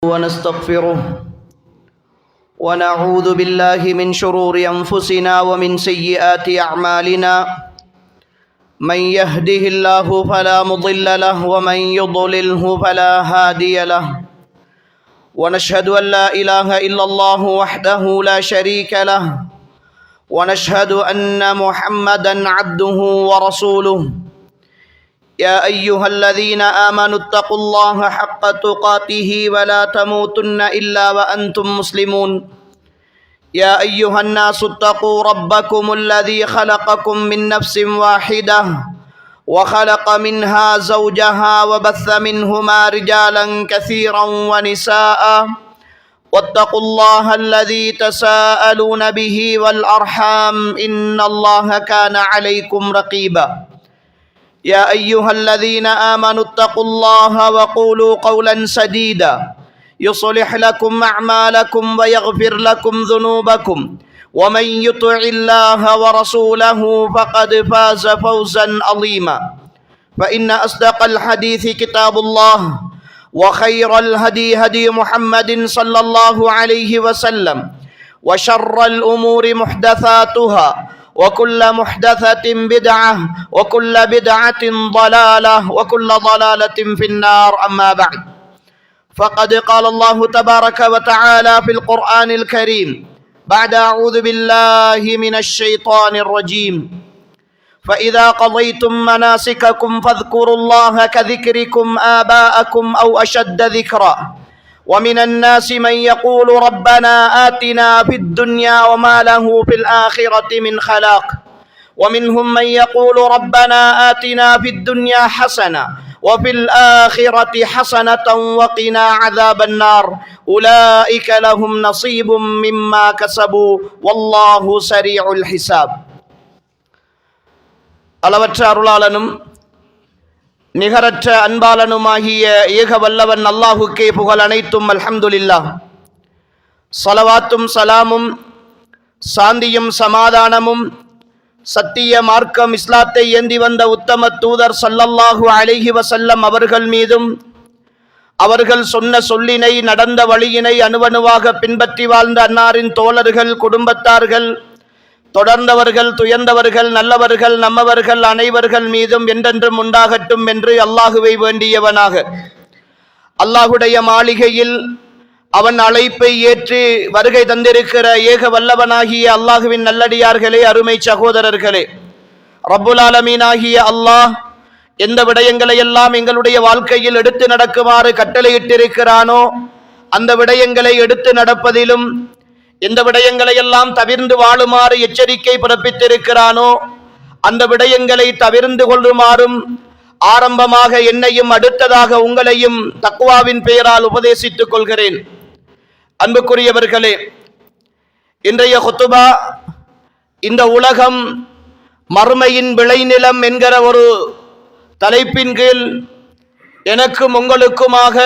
ونستغفره ونعوذ بالله من شرور أنفسنا ومن سيئات أعمالنا من يهده الله فلا مضل له ومن يضلله فلا هادي له ونشهد أن لا إله إلا الله وحده لا شريك له ونشهد أن محمدا عبده ورسوله يا أيها الذين آمنوا اتقوا الله حق تقاته ولا تموتن إلا وأنتم مسلمون يا أيها الناس اتقوا ربكم الذي خلقكم من نفس واحدة وخلق منها زوجها وبث منهما رجالا كثيرا ونساء واتقوا الله الذي تساءلون به والأرحام إن الله كان عليكم رقيبا يا أيها الذين آمنوا اتقوا الله وقولوا قولا سديدا يصلح لكم أعمالكم ويغفر لكم ذنوبكم ومن يطع الله ورسوله فقد فاز فوزا عظيما فإن أصدق الحديث كتاب الله وخير الهدي هدي محمد صلى الله عليه وسلم وشر الأمور محدثاتها وكل محدثة بدعة وكل بدعة ضلالة وكل ضلالة في النار أما بعد فقد قال الله تبارك وتعالى في القرآن الكريم بعد أعوذ بالله من الشيطان الرجيم فإذا قضيتم مناسككم فاذكروا الله كذكركم آباءكم أو أشد ذكرا ومن الناس من يقول ربنا آتنا في الدنيا وما له في الآخرة من خلاق ومنهم من يقول ربنا آتنا في الدنيا حسنة وفي الآخرة حسنة وقنا عذاب النار أولئك لهم نصيب مما كسبوا والله سريع الحساب அளவற்ற அருளாளனும் நிகரற்ற அன்பாளனுமாகிய ஏக வல்லவன் அல்லாஹுக்கே புகழ் அனைத்தும் அல்ஹம்துலில்லாஹ். ஸலவாத்தும் சலாமும் சாந்தியும் சமாதானமும் சத்திய மார்க்கம் இஸ்லாத்தை ஏந்தி வந்த உத்தம தூதர் ஸல்லல்லாஹு அலைஹி வஸல்லம் அவர்கள் மீதும் அவர்கள் சொன்ன சொல்லினை நடந்த வழியினை அணுவணுவாக பின்பற்றி வாழ்ந்த அன்னாரின் தோழர்கள் குடும்பத்தார்கள் தொடர்ந்தவர்கள் துயர்ந்தவர்கள் நல்லவர்கள் நம்மவர்கள் அனைவர்கள் மீதும் என்றென்றும் உண்டாகட்டும் என்று அல்லாஹுவை வேண்டியவனாக அல்லாஹுடைய மாளிகையில் அவன் அழைப்பை ஏற்று வருகை தந்திருக்கிற ஏக வல்லவனாகிய அல்லாஹுவின் நல்லடியார்களே, அருமை சகோதரர்களே, ரப்புல் ஆலமீனாகிய அல்லாஹ் எந்த விடயங்களை எல்லாம் எங்களுடைய வாழ்க்கையில் எடுத்து நடக்குமாறு கட்டளையிட்டிருக்கிறானோ அந்த விடயங்களை எடுத்து நடப்பதிலும் எந்த விடயங்களை எல்லாம் தவிர்ந்து வாழுமாறு எச்சரிக்கை பிறப்பித்திருக்கிறானோ அந்த விடயங்களை தவிர்ந்து கொள்ளுமாறும் ஆரம்பமாக என்னையும் அடுத்ததாக உங்களையும் தக்வாவின் பெயரால் உபதேசித்துக் கொள்கிறேன். அன்புக்குரியவர்களே, இன்றைய குத்துபா இந்த உலகம் மறுமையின் விளைநிலம் என்கிற ஒரு தலைப்பின் கீழ் எனக்கும் உங்களுக்குமாக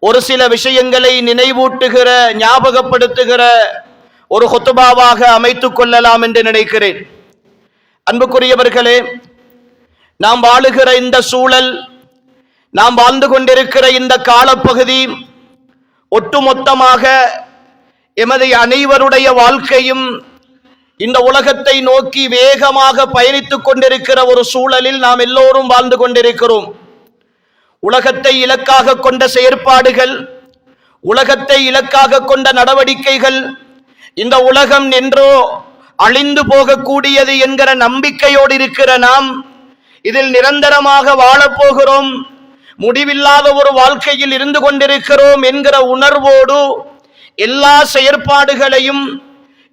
ஒரு சில விஷயங்களை நினைவூட்டுகிற ஞாபகப்படுத்துகிற ஒரு குத்துபாவாக அமைத்துக் கொள்ளலாம் என்று நினைக்கிறேன். அன்புக்குரியவர்களே, நாம் வாழுகிற இந்த சூழல், நாம் வாழ்ந்து கொண்டிருக்கிற இந்த காலப்பகுதி ஒட்டுமொத்தமாக எமது அனைவருடைய வாழ்க்கையும் இந்த உலகத்தை நோக்கி வேகமாக பயணித்துக் கொண்டிருக்கிற ஒரு சூழலில் நாம் எல்லோரும் வாழ்ந்து கொண்டிருக்கிறோம். உலகத்தை இலக்காக கொண்ட செயற்பாடுகள், உலகத்தை இலக்காக கொண்ட நடவடிக்கைகள், இந்த உலகம் என்றோ அழிந்து போகக்கூடியது என்கிற நம்பிக்கையோடு இருக்கிற நாம் இதில் நிரந்தரமாக வாழப்போகிறோம், முடிவில்லாத ஒரு வாழ்க்கையில் இருந்து கொண்டிருக்கிறோம் என்கிற உணர்வோடு எல்லா செயற்பாடுகளையும்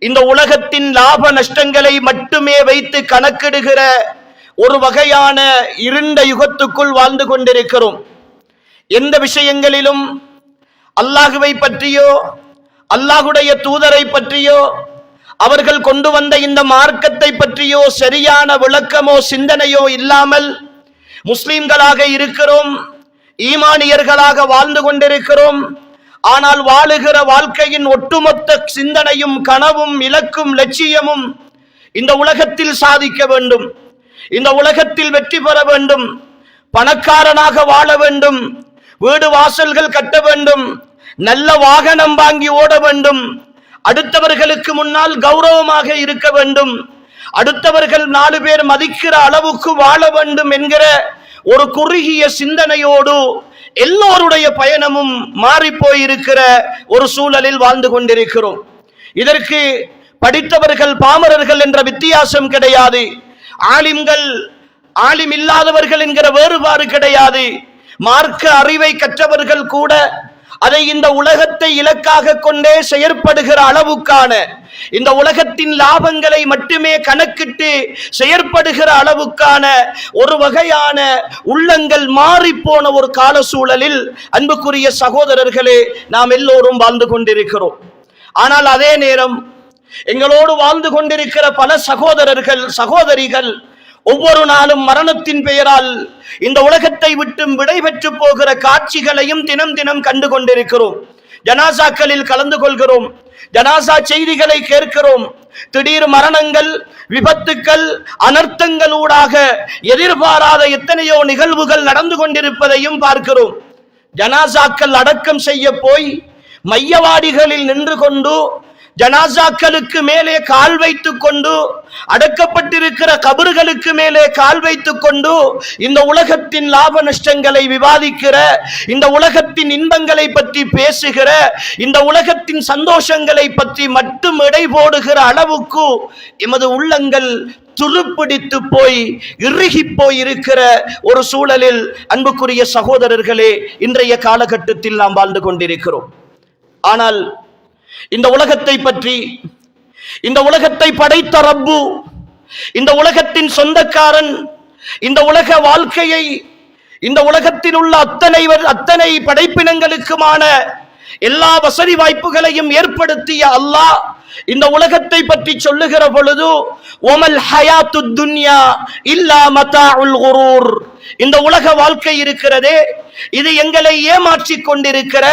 இந்த உலகத்தின் லாப நஷ்டங்களை மட்டுமே வைத்து கணக்கிடுகிற ஒரு வகையான இருண்ட யுகத்துக்குள் வாழ்ந்து கொண்டிருக்கிறோம். எந்த விஷயங்களிலும் அல்லாஹுவை பற்றியோ அல்லாஹுடைய தூதரை பற்றியோ அவர்கள் கொண்டு வந்த இந்த மார்க்கத்தை பற்றியோ சரியான விளக்கமோ சிந்தனையோ இல்லாமல் முஸ்லிம்களாக இருக்கிறோம், ஈமானியர்களாக வாழ்ந்து கொண்டிருக்கிறோம். ஆனால் வாழுகிற வாழ்க்கையின் ஒட்டுமொத்த சிந்தனையும் கனவும் இலக்கும் லட்சியமும் இந்த உலகத்தில் சாதிக்க வேண்டும், இந்த உலகத்தில் வெற்றி பெற வேண்டும், பணக்காரனாக வாழ வேண்டும், வீடு வாசல்கள் கட்ட வேண்டும், நல்ல வாகனம் வாங்கி ஓட வேண்டும், அடுத்தவர்களுக்கு முன்னால் கௌரவமாக இருக்க வேண்டும், அடுத்தவர்கள் 4 பேர் மதிக்கிற அளவுக்கு வாழ வேண்டும் என்கிற ஒரு குறுகிய சிந்தனையோடு எல்லோருடைய பயணமும் மாறி போயிருக்கிற ஒரு சூழலில் வாழ்ந்து கொண்டிருக்கிறோம். இதற்கு படித்தவர்கள் பாமரர்கள் என்ற வித்தியாசம் கிடையாது, ஆலிம்கள் ஆலிம் இல்லாதவர்கள் என்கிற வேறுபாடு கிடையாது. மார்க்க அறிவை கற்றவர்கள் கூட அதை இந்த உலகத்தை இலக்காக கொண்டே செயற்படுகிற அளவுக்கான, இந்த உலகத்தின் லாபங்களை மட்டுமே கணக்கிட்டு செயற்படுகிற அளவுக்கான ஒரு வகையான உள்ளங்கள் மாறிப்போன ஒரு கால சூழலில் அன்புக்குரிய சகோதரர்களே நாம் எல்லோரும் வாழ்ந்து கொண்டிருக்கிறோம். ஆனால் அதே நேரம் எங்களோடு வாழ்ந்து கொண்டிருக்கிற பல சகோதரர்கள் சகோதரிகள் ஒவ்வொரு நாளும் மரணத்தின் பெயரால் இந்த உலகத்தை விட்டு விடை பெற்று போகிற காட்சிகளையும் தினம் தினம் கண்டு கொண்டிருக்கிறோம். ஜனாசாக்களில் கலந்து கொள்கிறோம், ஜனாசா செய்திகளை கேட்கிறோம். திடீர் மரணங்கள், விபத்துக்கள், அனர்த்தங்களூடாக எதிர்பாராத எத்தனையோ நிகழ்வுகள் நடந்து கொண்டிருப்பதையும் பார்க்கிறோம். ஜனாசாக்கள் அடக்கம் செய்ய போய் மையவாடிகளில் நின்று கொண்டு ஜனாசாக்களுக்கு மேலே கால் வைத்துக் கொண்டு, அடக்கப்பட்டிருக்கிற கபர்களுக்கு மேலே கால் வைத்துக் கொண்டு இந்த உலகத்தின் லாப நஷ்டங்களை விவாதிக்கிற, இந்த உலகத்தின் இன்பங்களை பற்றி பேசுகிற, இந்த உலகத்தின் சந்தோஷங்களை பற்றி மட்டும் எடை போடுகிற அளவுக்கு எமது உள்ளங்கள் துருப்பிடித்து போய் இறுகி போய் இருக்கிற ஒரு சூழலில் அன்புக்குரிய சகோதரர்களே இன்றைய காலகட்டத்தில் நாம் வாழ்ந்து கொண்டிருக்கிறோம். ஆனால் இந்த உலகத்தை பற்றி, இந்த உலகத்தை படைத்த ரப்பு, இந்த உலகத்தின் சொந்தக்காரன், இந்த உலக வாழ்க்கையை, இந்த உலகத்தில் உள்ள அத்தனை படைப்பினங்களுக்குமான எல்லா வசதி வாய்ப்புகளையும் ஏற்படுத்திய அல்லாஹ் இந்த உலகத்தை பற்றி சொல்லுகிற பொழுது ஒமல் ஹயாத்துத் துன்யா இல்லா மதாஉல் குரூர், இந்த உலக வாழ்க்கை இருக்கிறதே இது எங்களை ஏமாற்றிக் கொண்டிருக்கிற,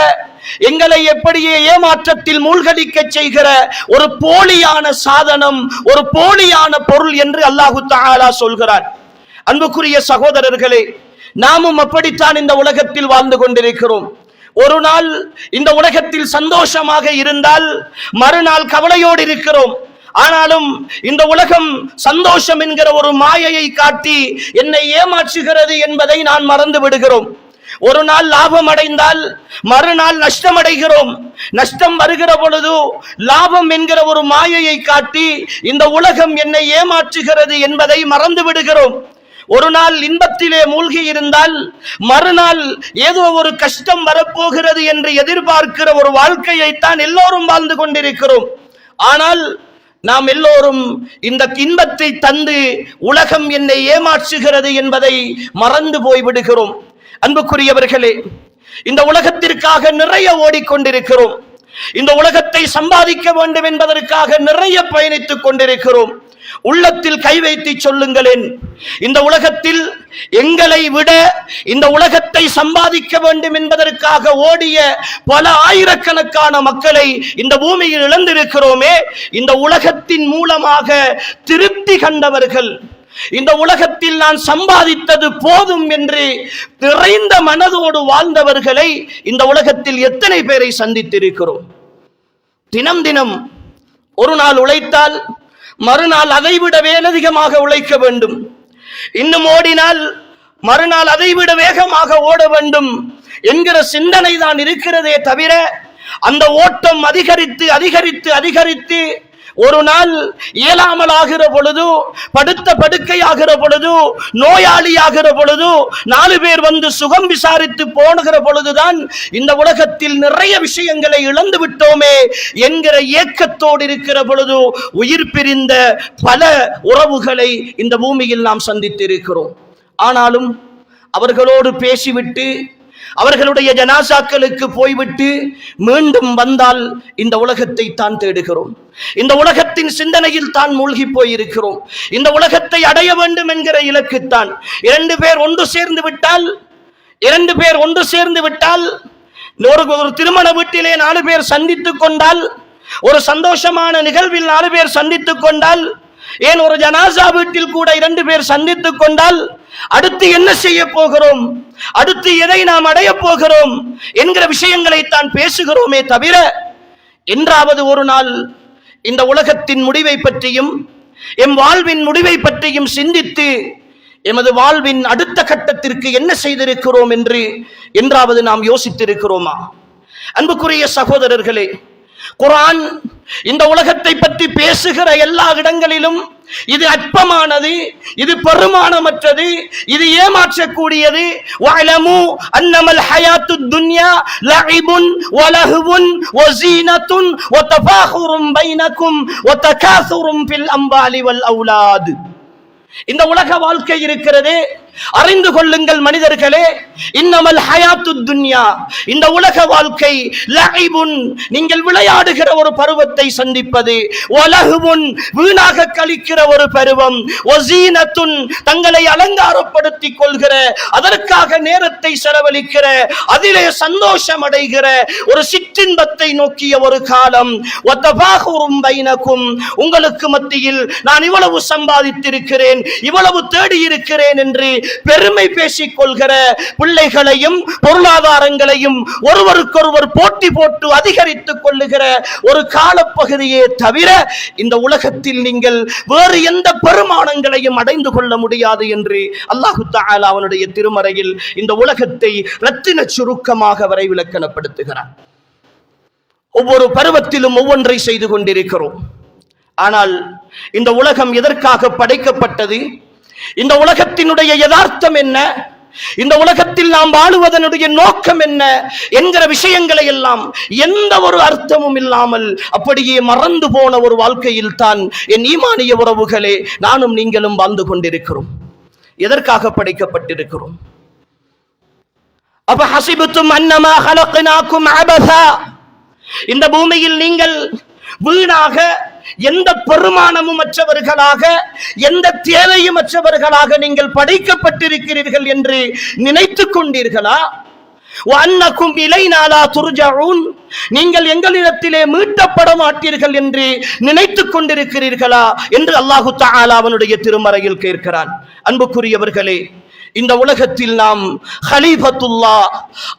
எங்களை எப்படியே ஏமாற்றத்தில் மூழ்கடிக்க செய்கிற ஒரு போலியான சாதனம், ஒரு போலியான பொருள் என்று அல்லாஹு தஆலா சொல்கிறார். அன்புக்குரிய சகோதரர்களே, நாமும் அப்படித்தான் இந்த உலகத்தில் வாழ்ந்து கொண்டிருக்கிறோம். ஒரு நாள் இந்த உலகத்தில் சந்தோஷமாக இருந்தால் மறுநாள் கவலையோடு இருக்கிறோம். ஆனாலும் இந்த உலகம் சந்தோஷம் என்கிற ஒரு மாயையை காட்டி என்னை ஏமாற்றுகிறது என்பதை நான் மறந்து விடுகிறோம். ஒரு நாள் லாபம் அடைந்தால் மறுநாள் நஷ்டம் அடைகிறோம். நஷ்டம் வருகிற பொழுது லாபம் என்கிற ஒரு மாயையை காட்டி இந்த உலகம் என்னை ஏமாற்றுகிறது என்பதை மறந்து விடுகிறோம். ஒரு நாள் இன்பத்திலே மூழ்கி இருந்தால் மறுநாள் ஏதோ ஒரு கஷ்டம் வரப்போகிறது என்று எதிர்பார்க்கிற ஒரு வாழ்க்கையைத்தான் எல்லோரும் வாழ்ந்து கொண்டிருக்கிறோம். ஆனால் நாம் எல்லோரும் இந்த இன்பத்தை தந்து உலகம் என்னை ஏமாற்றுகிறது என்பதை மறந்து போய்விடுகிறோம். அன்புக்குரியவர்களே, இந்த உலகத்திற்காக நிறைய ஓடிக்கொண்டிருக்கிறோம். இந்த உலகத்தை சம்பாதிக்க வேண்டும் என்பதற்காக நிறைய பயணித்துக் கொண்டிருக்கிறோம். உள்ளத்தில் கை வைத்து சொல்லுங்களேன், இந்த உலகத்தில் எங்களை விட இந்த உலகத்தை சம்பாதிக்க வேண்டும் என்பதற்காக ஓடிய பல ஆயிரக்கணக்கான மக்களை இந்த பூமியில் இழந்திருக்கிறோமே. இந்த உலகத்தின் மூலமாக திருப்தி கண்டவர்கள், இந்த உலகத்தில் நான் சம்பாதித்தது போதும் என்று நிறைந்த மனதோடு வாழ்ந்தவர்களை இந்த உலகத்தில் எத்தனை பேரை சந்தித்திருக்கிறோம். தினம் தினம் ஒரு நாள் உழைத்தால் மறுநாள் அதைவிட மேலதிகமாக உழைக்க வேண்டும், இன்னும் ஓடினால் மறுநாள் அதைவிட வேகமாக ஓட வேண்டும் என்கிற சிந்தனை தான் இருக்கிறதே தவிர, அந்த ஓட்டம் அதிகரித்து அதிகரித்து அதிகரித்து ஒரு நாள் இயலாமல் ஆகிற பொழுது, படுத்த படுக்கையாகிற பொழுது, நோயாளியாகிற பொழுது, 4 பேர் வந்து சுகம் விசாரித்து போனுகிற பொழுதுதான் இந்த உலகத்தில் நிறைய விஷயங்களை இழந்து விட்டோமே என்கிற ஏக்கத்தோடு இருக்கிற பொழுது உயிர் பிரிந்த பல உறவுகளை இந்த பூமியில் நாம் சந்தித்திருக்கிறோம். ஆனாலும் அவர்களோடு பேசிவிட்டு அவர்களுடைய ஜனாசாக்களுக்கு போய்விட்டு மீண்டும் வந்தால் இந்த உலகத்தை தான் தேடுகிறோம். இந்த உலகத்தின் சிந்தனையில் தான் மூழ்கி போயிருக்கிறோம். இந்த உலகத்தை அடைய வேண்டும் என்கிற இலக்குத்தான். 2 பேர் ஒன்று சேர்ந்து விட்டால் ஒரு திருமண வீட்டிலே 4 பேர் சந்தித்துக் கொண்டால், ஒரு சந்தோஷமான நிகழ்வில் 4 பேர் சந்தித்துக் கொண்டால், ஏன் ஒரு ஜனாசா வீட்டில் கூட 2 பேர் சந்தித்துக் கொண்டால் அடுத்து என்ன செய்ய போகிறோம்? அடுத்து எதை நாம் அடையப் போகிறோம் என்கிற விஷயங்களை தான் பேசுகிறோமே தவிர, என்றாவது ஒரு நாள் இந்த உலகத்தின் முடிவை பற்றியும் எம் வாழ்வின் முடிவை பற்றியும் சிந்தித்து எமது வாழ்வின் அடுத்த கட்டத்திற்கு என்ன செய்திருக்கிறோம் என்றாவது நாம் யோசித்திருக்கிறோமா? அன்புக்குரிய சகோதரர்களே, குர்ஆன் இந்த உலகத்தை பற்றி பேசுகிற எல்லா இடங்களிலும் இது அற்பமானது, இது பெருமானமற்றது, இது ஏமாற்றக்கூடியது, வஅலமு அன்னமல் ஹயாத்துத் துன்யா லஇபுன் வலஹுவுன் வஸீனத்துன் வதஃபாஹுரும் பைனக்கும் வதகாசுரும் ஃபில் அம்வாலி வல் அவுலாத். இந்த உலக வாழ்க்கை இருக்கிறது, அறிந்து கொள்ளுங்கள் மனிதர்களே, இன்னமல் ஹயாத்துத் துன்யா, இந்த உலக வாழ்க்கை லஇபுன், நீங்கள் விளையாடுகிற ஒரு பருவத்தை சந்திப்பது, வலஹுவுன், வீணாக கழிக்கிற ஒரு பருவம், வஸீனத்துன், தங்களை அலங்காரப்படுத்திக் கொள்கிற, அதற்காக நேரத்தை செலவழிக்கிற, அதிலே சந்தோஷம் அடைகிற ஒரு சிற்றின்பத்தை நோக்கிய ஒரு காலம், வதஃபாஹுரும் பைனக்கும், உங்களுக்கு மத்தியில் நான் இவ்வளவு சம்பாதித்திருக்கிறேன், இவ்வளவு தேடி இருக்கிறேன் என்று பெருமை பேசிக் கொள்கிற பிள்ளைகளையும் பொருளாதாரங்களையும் ஒருவருக்கொருவர் போட்டி போட்டு அதிகரித்துக் கொள்ளுகிற ஒரு காலப்பகுதியே தவிர இந்த உலகத்தில் நீங்கள் வேறு எந்த பெருமானங்களையும் அடைந்து கொள்ள முடியாது என்று அல்லாஹு தஆலா அவனுடைய திருமறையில் இந்த உலகத்தை ரத்தின சுருக்கமாக வரைவிலக்கணப்படுத்துகிறார். ஒவ்வொரு பருவத்திலும் ஒவ்வொன்றை செய்து கொண்டிருக்கிறோம். ஆனால் இந்த உலகம் எதற்காக படைக்கப்பட்டது, இந்த உலகத்தினுடைய யதார்த்தம் என்ன, இந்த உலகத்தில் நாம் வாழுவதனுடைய நோக்கம் என்ன என்கிற விஷயங்களை எல்லாம் எந்த ஒரு அர்த்தமும் இல்லாமல் அப்படியே மறந்து போன ஒரு வாழ்க்கையில் தான் என் ஈமானிய உறவுகளே நானும் நீங்களும் வாழ்ந்து கொண்டிருக்கிறோம். எதற்காக படைக்கப்பட்டிருக்கிறோம்? அப்ப ஹஸிபுத்தும் அன்னமா ஹலக்னாக்கும் அபஸா, இந்த பூமியில் நீங்கள் வீணாக, எந்த பெருமானமும் அற்றவர்களாக, எந்த தேவையும் அற்றவர்களாக நீங்கள் படைக்கப்பட்டிருக்கிறீர்கள் என்று நினைத்துக் கொண்டீர்களா? வஅன்னகும் இலைனா லா துர்ஜஊன், நீங்கள் எங்களிடத்திலே மீட்டப்பட மாட்டீர்கள் என்று நினைத்துக் கொண்டிருக்கிறீர்களா என்று அல்லாஹு தஆலா அவனுடைய திருமறையில் கேட்கிறான். அன்புக்குரியவர்களே, இந்த உலகத்தில் நாம் ஹலீஃபத்துல்லாஹ்,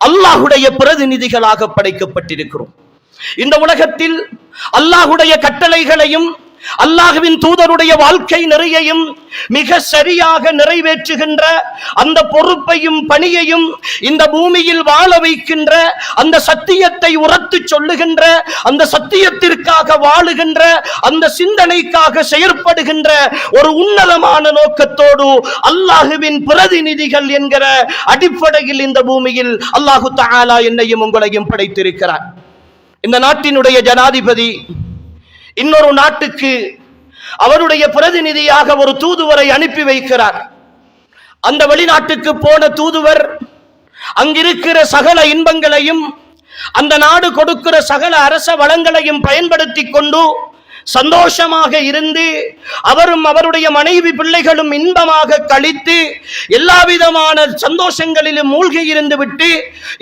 அல்லாஹ்வுடைய பிரதிநிதிகளாக படைக்கப்பட்டிருக்கிறோம். இந்த உலகத்தில் அல்லாஹ்வுடைய கட்டளைகளையும் அல்லாஹ்வின் தூதருடைய வாழ்க்கை நெறியையும் மிக சரியாக நிறைவேற்றுகின்ற அந்த பொறுப்பையும் பணியையும் இந்த பூமியில் வாழ வைக்கின்ற, அந்த சத்தியத்தை உரத்து சொல்லுகின்ற, அந்த சத்தியத்திற்காக வாழுகின்ற, அந்த சிந்தனைக்காக செயற்படுகின்ற ஒரு உன்னதமான நோக்கத்தோடு அல்லாஹ்வின் பிரதிநிதிகள் என்கிற அடிப்படையில் இந்த பூமியில் அல்லாஹு தஆலா என்னையும் உங்களையும் படைத்திருக்கிறார். இந்த நாட்டினுடைய ஜனாதிபதி இன்னொரு நாட்டுக்கு அவருடைய பிரதிநிதியாக ஒரு தூதுவரை அனுப்பி வைக்கிறார். அந்த வெளிநாட்டுக்கு போன தூதுவர் அங்கிருக்கிற சகல இன்பங்களையும், அந்த நாடு கொடுக்கிற சகல அரச வளங்களையும் பயன்படுத்தி கொண்டு சந்தோஷமாக இருந்து அவரும் அவருடைய மனைவி பிள்ளைகளும் இன்பமாக கழித்து எல்லா விதமான சந்தோஷங்களிலும் மூழ்கி இருந்து விட்டு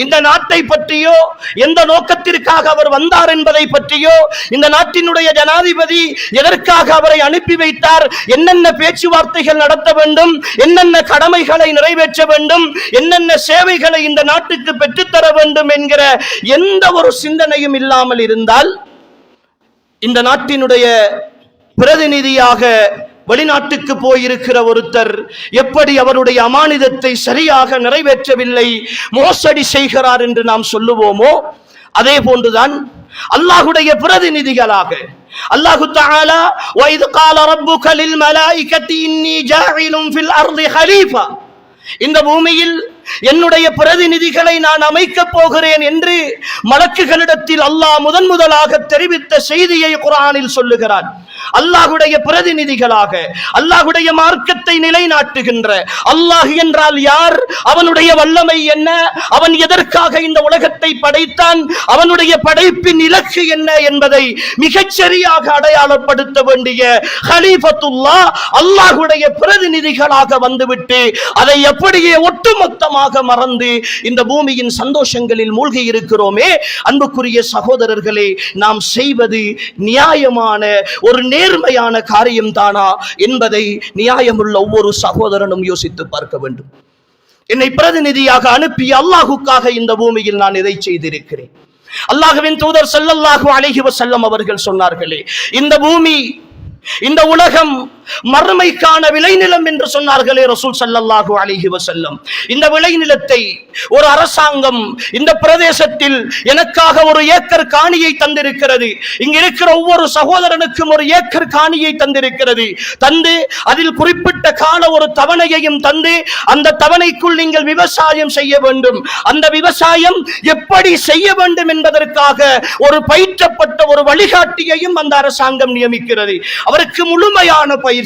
இந்த நாட்டை பற்றியோ, எந்த நோக்கத்திற்காக அவர் வந்தார் என்பதை பற்றியோ, இந்த நாட்டினுடைய ஜனாதிபதி எதற்காக அவரை அனுப்பி வைத்தார், என்னென்ன பேச்சுவார்த்தைகள் நடத்த வேண்டும், என்னென்ன கடமைகளை நிறைவேற்ற வேண்டும், என்னென்ன சேவைகளை இந்த நாட்டுக்கு பெற்றுத்தர வேண்டும் என்கிற எந்த ஒரு சிந்தனையும் இல்லாமல் இருந்தால், இந்த நாட்டினுடைய பிரதிநிதியாக வெளிநாட்டுக்கு போயிருக்கிற ஒருத்தர் எப்படி அவருடைய அமானிதத்தை சரியாக நிறைவேற்றவில்லை, மோசடி செய்கிறார் என்று நாம் சொல்லுவோமோ, அதே போன்றுதான் அல்லாஹ்வுடைய பிரதிநிதிகளாக அல்லாஹு தஆலா வஇத் கால ரப்புக லில் மலாயிகத்தி இன்னி ஜாஇலுன் ஃபில் அர்தி ஹலீஃபா, இந்த பூமியில் என்னுடைய பிரதிநிதிகளை நான் அமைக்கப் போகிறேன் என்று மலக்குகளிடத்தில் அல்லாஹ் முதலாக தெரிவித்த செய்தியை குர்ஆனில் சொல்லுகிறான். அல்லாஹ்வுடைய பிரதிநிதிகளாக அல்லாஹ்வுடைய மார்க்கத்தை நிலைநாட்டுகின்ற, அல்லாஹ் என்றால் யார், அவனுடைய வல்லமை என்ன, அவன் எதற்காக இந்த உலகத்தை படைத்தான், அவனுடைய படைப்பின் இலக்கு என்ன என்பதை மிகச் சரியாக அடையாளப்படுத்த வேண்டிய ஹலீஃபத்துல்லாஹ் அல்லாஹ்வுடைய பிரதிநிதிகளாக வந்துவிட்டு அதை அப்படியே ஒட்டுமொத்தமாக மறந்து இந்த பூமியின் சந்தோஷங்களில் மூழ்கி இருக்கிறோமே. அன்புக்குரிய சகோதரர்களே, நாம் செய்வது நியாயமான ஒரு நேர்மையான காரியம் தானா என்பதை நியாயமுள்ள ஒவ்வொரு சகோதரனும் யோசித்து பார்க்க வேண்டும். என்னை பிரதிநிதியாக அனுப்பிய அல்லாஹுக்காக இந்த பூமியில் நான் இதை செய்திருக்கிறேன். அல்லாஹ்வின் தூதர் ஸல்லல்லாஹு அலைஹி வஸல்லம் அவர்கள் சொன்னார்களே, இந்த பூமி, இந்த உலகம் மறுமைக்கான விளைநிலம் என்று சொன்னார்களே ரசூல் ஸல்லல்லாஹு அலைஹி வஸல்லம். இந்த விளைநிலத்தை ஒரு அரசாங்கம் இந்த பிரதேசத்தில் எனக்காக ஒரு ஏக்கர் காணியை தந்திருக்கிறது. இங்க இருக்கிற ஒவ்வொரு சகோதரனுக்கும் ஒரு ஏக்கர் காணியை தந்திருக்கிறது. தந்து அதில் குறிப்பிட்ட கால ஒரு தவணையையும் தந்து அந்த தவணைக்குள் நீங்கள் விவசாயம் செய்ய வேண்டும். அந்த விவசாயம் எப்படி செய்ய வேண்டும் என்பதற்காக ஒரு பயிற்றப்பட்ட ஒரு வழிகாட்டியையும் அந்த அரசாங்கம் நியமிக்கிறது. அவருக்கு முழுமையான பயிற்சி.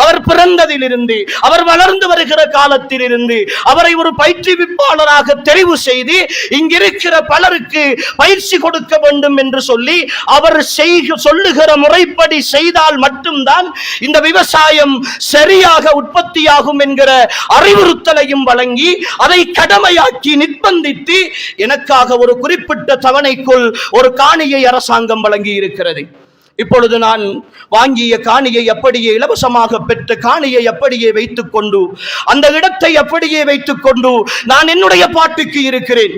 அவர் பிறந்ததிலிருந்து அவர் வளர்ந்து வருகிற காலத்திலிருந்து அவரை ஒரு பயிற்றுவிப்பாளராக தெரிவு செய்து இங்கிருக்கிற பலருக்கு பயிற்சி கொடுக்க வேண்டும் என்று சொல்லி அவர் சொல்லுகிற முறைப்படி செய்தால் மட்டும்தான் இந்த விவசாயம் சரியாக உற்பத்தியாகும் என்கிற அறிவுறுத்தலையும் வழங்கி அதை கடமையாக்கி நிர்பந்தித்து எனக்காக ஒரு குறிப்பிட்ட தவணைக்குள் ஒரு காணியை அரசாங்கம் வழங்கி இருக்கிறது. இப்பொழுது நான் வாங்கிய காணியை அப்படியே இலவசமாக பெற்ற காணியை அப்படியே வைத்துக் கொண்டு அந்த இடத்தை அப்படியே வைத்துக் கொண்டு நான் என்னுடைய பாட்டுக்கு இருக்கிறேன்.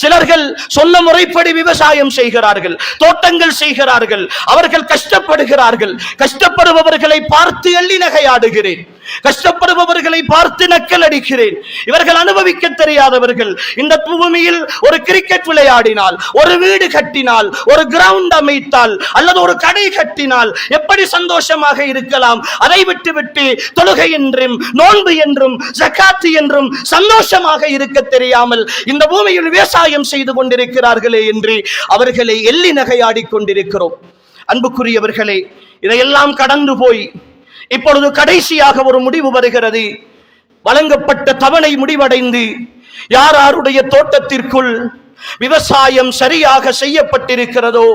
சிலர்கள் சொன்ன முறைப்படி விவசாயம் செய்கிறார்கள், தோட்டங்கள் செய்கிறார்கள், அவர்கள் கஷ்டப்படுகிறார்கள். கஷ்டப்படுபவர்களை பார்த்து எள்ளி நகையாடுகிறேன், கஷ்டப்படுபவர்களை பார்த்து நக்கல் அடிக்கிறேன். இவர்கள் அனுபவிக்க தெரியாதவர்கள். இந்த பூமியில் ஒரு கிரிக்கெட் விளையாடினால், ஒரு வீடு கட்டினால், ஒரு கிரவுண்ட் அமைத்தால் அல்லது ஒரு கடை கட்டினால் எப்படி சந்தோஷமாக இருக்கலாம்? அதை விட்டுவிட்டு தொழுகை என்றும் நோன்பு என்றும் ஜகாத் என்றும் சந்தோஷமாக இருக்க தெரியாமல் இந்த பூமியில் விவசாயம் செய்து கொண்டிருக்கிறார்களே என்று அவர்களை எள்ளி நகையாடி கொண்டிருக்கிறோம். அன்புக்குரியவர்களே, இதையெல்லாம் கடந்து போய் இப்பொழுது கடைசியாக ஒரு முடிவு வருகிறது. வழங்கப்பட்ட தவணை முடிவடைந்து யாருடைய தோட்டத்திற்குள் விவசாயம் சரியாக செய்யப்பட்டிருக்கிறதோ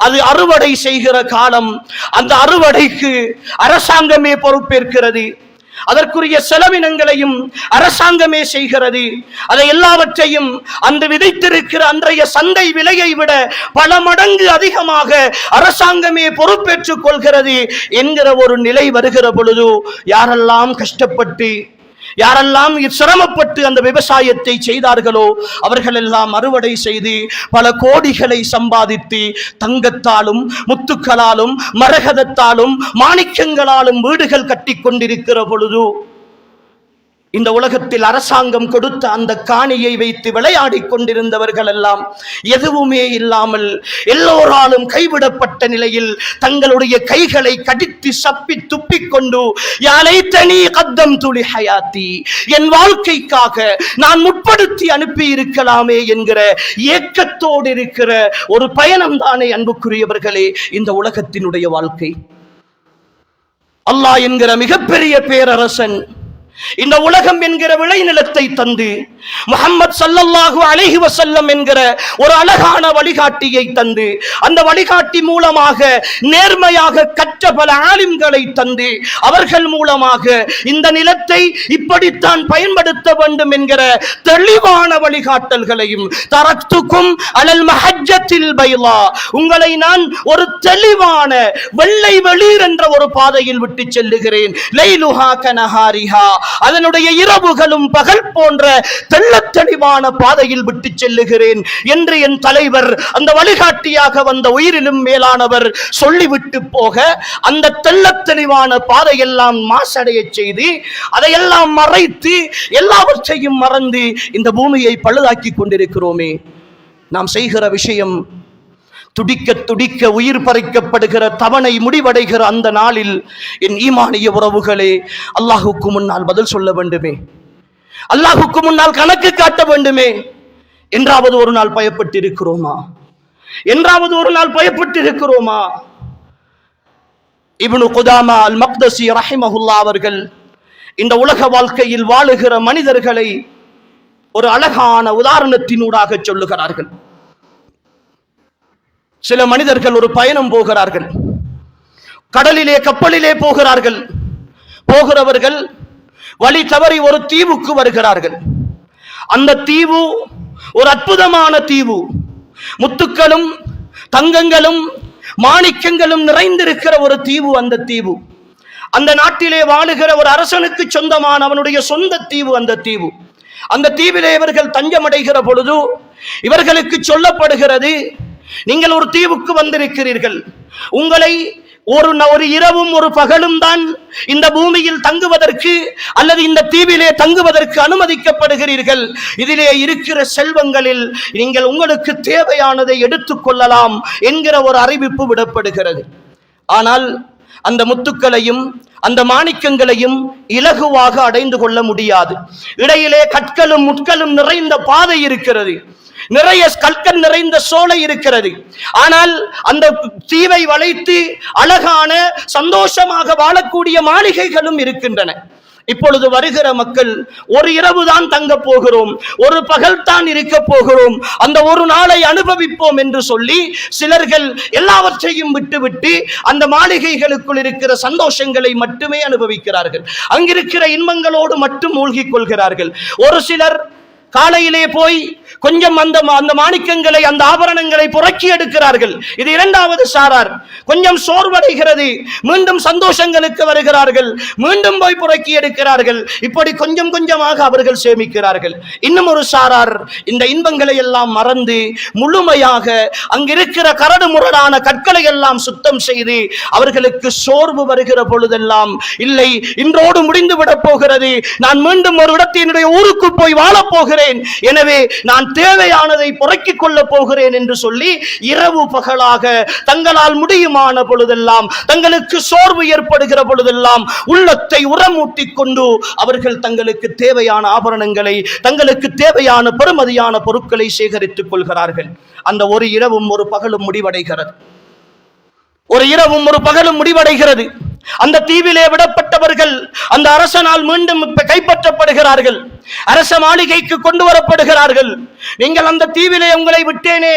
அது அறுவடை செய்கிற காலம், அந்த அறுவடைக்கு அரசாங்கமே பொறுப்பேற்கிறது. அதற்குரிய செலவினங்களையும் அரசாங்கமே செய்கிறது. அதை எல்லாவற்றையும் அந்த விதைத்திருக்கிற அன்றைய சந்தை விலையை விட பல மடங்கு அதிகமாக அரசாங்கமே பொறுப்பேற்றுக் கொள்கிறது என்கிற ஒரு நிலை வருகிற பொழுது யாரெல்லாம் கஷ்டப்பட்டு யாரெல்லாம் சிரமப்பட்டு அந்த விவசாயத்தை செய்தார்களோ அவர்கள் எல்லாம் அறுவடை செய்து பல கோடிகளை சம்பாதித்து தங்கத்தாலும் முத்துக்களாலும் மரகதத்தாலும் மாணிக்கங்களாலும் வீடுகள் கட்டி கொண்டிருக்கிற பொழுது இந்த உலகத்தில் அரசாங்கம் கொடுத்த அந்த காணியை வைத்து விளையாடி கொண்டிருந்தவர்கள் எல்லாம் எதுவுமே இல்லாமல் எல்லோராலும் கைவிடப்பட்ட நிலையில் தங்களுடைய கைகளை கடித்து சப்பி துப்பிக்கொண்டு யானை தனி கத்தம் துளி ஹயாத்தி, என் வாழ்க்கைக்காக நான் முற்படுத்தி அனுப்பி இருக்கலாமே என்கிற ஏக்கத்தோடு இருக்கிற ஒரு பயணம் தானே அன்புக்குரியவர்களே இந்த உலகத்தினுடைய வாழ்க்கை. அல்லாஹ் என்கிற மிகப்பெரிய பேரரசன் இந்த உலகம் என்கிற விளைநிலத்தை தந்து முஹம்மது ஸல்லல்லாஹு அலைஹி வஸல்லம் என்கிற ஒரு அழகான வழிகாட்டியை தந்து அந்த வழிகாட்டி மூலமாக நேர்மையாக கற்ற பல ஆலிம்களை தந்து அவர்கள் மூலமாக இந்த நிலத்தை இப்படித்தான் பயன்படுத்த வேண்டும் என்கிற தெளிவான வழிகாட்டல்களையும் தரக்துக்கும் அலல் மஹஜ்ஜத்தில் பைலா, உங்களை நான் ஒரு தெளிவான வெள்ளை வெளிர் என்ற ஒரு பாதையில் விட்டு செல்லுகிறேன். லைலுஹா கனஹாரிஹா, அதனுடைய இரவுகளும் பகல் போன்ற தெள்ளத் தெளிவான பாதையில் விட்டு செல்லுகிறேன் என்று என் தலைவர் அந்த வழிகாட்டியாக வந்த உயிரிலும் மேலானவர் சொல்லிவிட்டு போக அந்த தெள்ளத் தெளிவான பாதையெல்லாம் மாசடைய செய்து அதையெல்லாம் மறைத்து எல்லாவற்றையும் மறந்து இந்த பூமியை பழுதாக்கி கொண்டிருக்கிறோமே. நாம் செய்கிற விஷயம் துடிக்க துடிக்க உயிர் பறிக்கப்படுகிற தவணை முடிவடைகிற அந்த நாளில் என் ஈமானிய உறவுகளே, அல்லாஹுக்கு முன்னால் பதில் சொல்ல வேண்டுமே, அல்லாஹுக்கு முன்னால் கணக்கு காட்ட வேண்டுமே. என்றாவது ஒரு நாள் பயப்பட்டிருக்கிறோமா? என்றாவது ஒரு நாள் பயப்பட்டிருக்கிறோமா? இப்னு குதாமா அல் மக்தசி ரஹிமஹுல்லாஹ் அவர்கள் இந்த உலக வாழ்க்கையில் வாழுகிற மனிதர்களை ஒரு அழகான உதாரணத்தினூடாக சொல்லுகிறார்கள். சில மனிதர்கள் ஒரு பயணம் போகிறார்கள், கடலிலே கப்பலிலே போகிறார்கள். போகிறவர்கள் வழி தவறி ஒரு தீவுக்கு வருகிறார்கள். அந்த தீவு ஒரு அற்புதமான தீவு, முத்துக்களும் தங்கங்களும் மாணிக்கங்களும் நிறைந்திருக்கிற ஒரு தீவு. அந்த தீவு அந்த நாட்டிலே வாழுகிற ஒரு அரசனுக்கு சொந்தமான அவனுடைய சொந்த தீவு. அந்த தீவு அந்த தீவிலே இவர்கள் தஞ்சமடைகிற பொழுது இவர்களுக்கு சொல்லப்படுகிறது, நீங்கள் ஒரு தீவுக்கு வந்திருக்கிறீர்கள், உங்களை ஒரு இரவும் ஒரு பகலும் தான் இந்த பூமியில் தங்குவதற்கு அல்லது இந்த தீவிலே தங்குவதற்கு அனுமதிக்கப்படுகிறீர்கள். இதிலே இருக்கிற செல்வங்களில் நீங்கள் உங்களுக்கு தேவையானதை எடுத்துக் கொள்ளலாம் என்கிற ஒரு அறிவிப்பு விடப்படுகிறது. ஆனால் அந்த முத்துக்களையும் அந்த மாணிக்கங்களையும் இலகுவாக அடைந்து கொள்ள முடியாது. இடையிலே கற்களும் முட்களும் நிறைந்த பாதை இருக்கிறது, நிறைய கற்கள் நிறைந்த சோலை இருக்கிறது. ஆனால் அந்த தீவை வளைத்து அழகான சந்தோஷமாக வாழக்கூடிய மாளிகைகளும் இருக்கின்றன. இப்பொழுது வருகிற மக்கள் ஒரு இரவு தான் தங்க போகிறோம், ஒரு பகல் தான் இருக்க போகிறோம், அந்த ஒரு நாளை அனுபவிப்போம் என்று சொல்லி சிலர்கள் எல்லாவற்றையும் விட்டுவிட்டு அந்த மாளிகைகளுக்குள் இருக்கிற சந்தோஷங்களை மட்டுமே அனுபவிக்கிறார்கள். அங்கிருக்கிற இன்பங்களோடு மட்டும் மூழ்கிக் கொள்கிறார்கள். ஒரு சிலர் காலையிலே போய் கொஞ்சம் அந்த மாணிக்கங்களை அந்த ஆபரணங்களை புரக்கி எடுக்கிறார்கள். இது இரண்டாவது சாரார். கொஞ்சம் சோர்வடைகிறது, மீண்டும் சந்தோஷங்களுக்கு வருகிறார்கள், மீண்டும் போய் புரக்கி எடுக்கிறார்கள். இப்படி கொஞ்சம் கொஞ்சமாக அவர்கள் சேமிக்கிறார்கள். இன்னும் ஒரு சாரார் இந்த இன்பங்களை எல்லாம் மறந்து முழுமையாக அங்கிருக்கிற கரடு முரடான கற்களை எல்லாம் சுத்தம் செய்து அவர்களுக்கு சோர்வு வருகிற பொழுதெல்லாம், இல்லை இன்றோடு முடிந்து விட போகிறது, நான் மீண்டும் ஒரு இடத்தினுடைய ஊருக்கு போய் வாழப் போகிறேன், எனவே நான் தேவையானதை புரக்கிக் கொள்ள போகிறேன் என்று சொல்லி இரவு பகலாக தங்களால் முடியுமான பொழுதெல்லாம், தங்களுக்கு சோர்வு ஏற்படுகிற பொழுதெல்லாம் உள்ளத்தை உரமூட்டிக் கொண்டு அவர்கள் தங்களுக்கு தேவையான ஆபரணங்களை, தங்களுக்கு தேவையான பெறுமதியான பொருட்களை சேகரித்துக் கொள்கிறார்கள். அந்த ஒரு இரவும் ஒரு பகலும் முடிவடைகிறது. ஒரு இரவும் ஒரு பகலும் முடிவடைகிறது. அந்த தீவிலே விடப்பட்டவர்கள் அந்த அரசனால் மீண்டும் கைப்பற்றப்படுகிறார்கள், அரச மாளிகைக்கு கொண்டு வரப்படுகிறார்கள். நீங்கள் அந்த தீவிலே உங்களை விட்டேனே,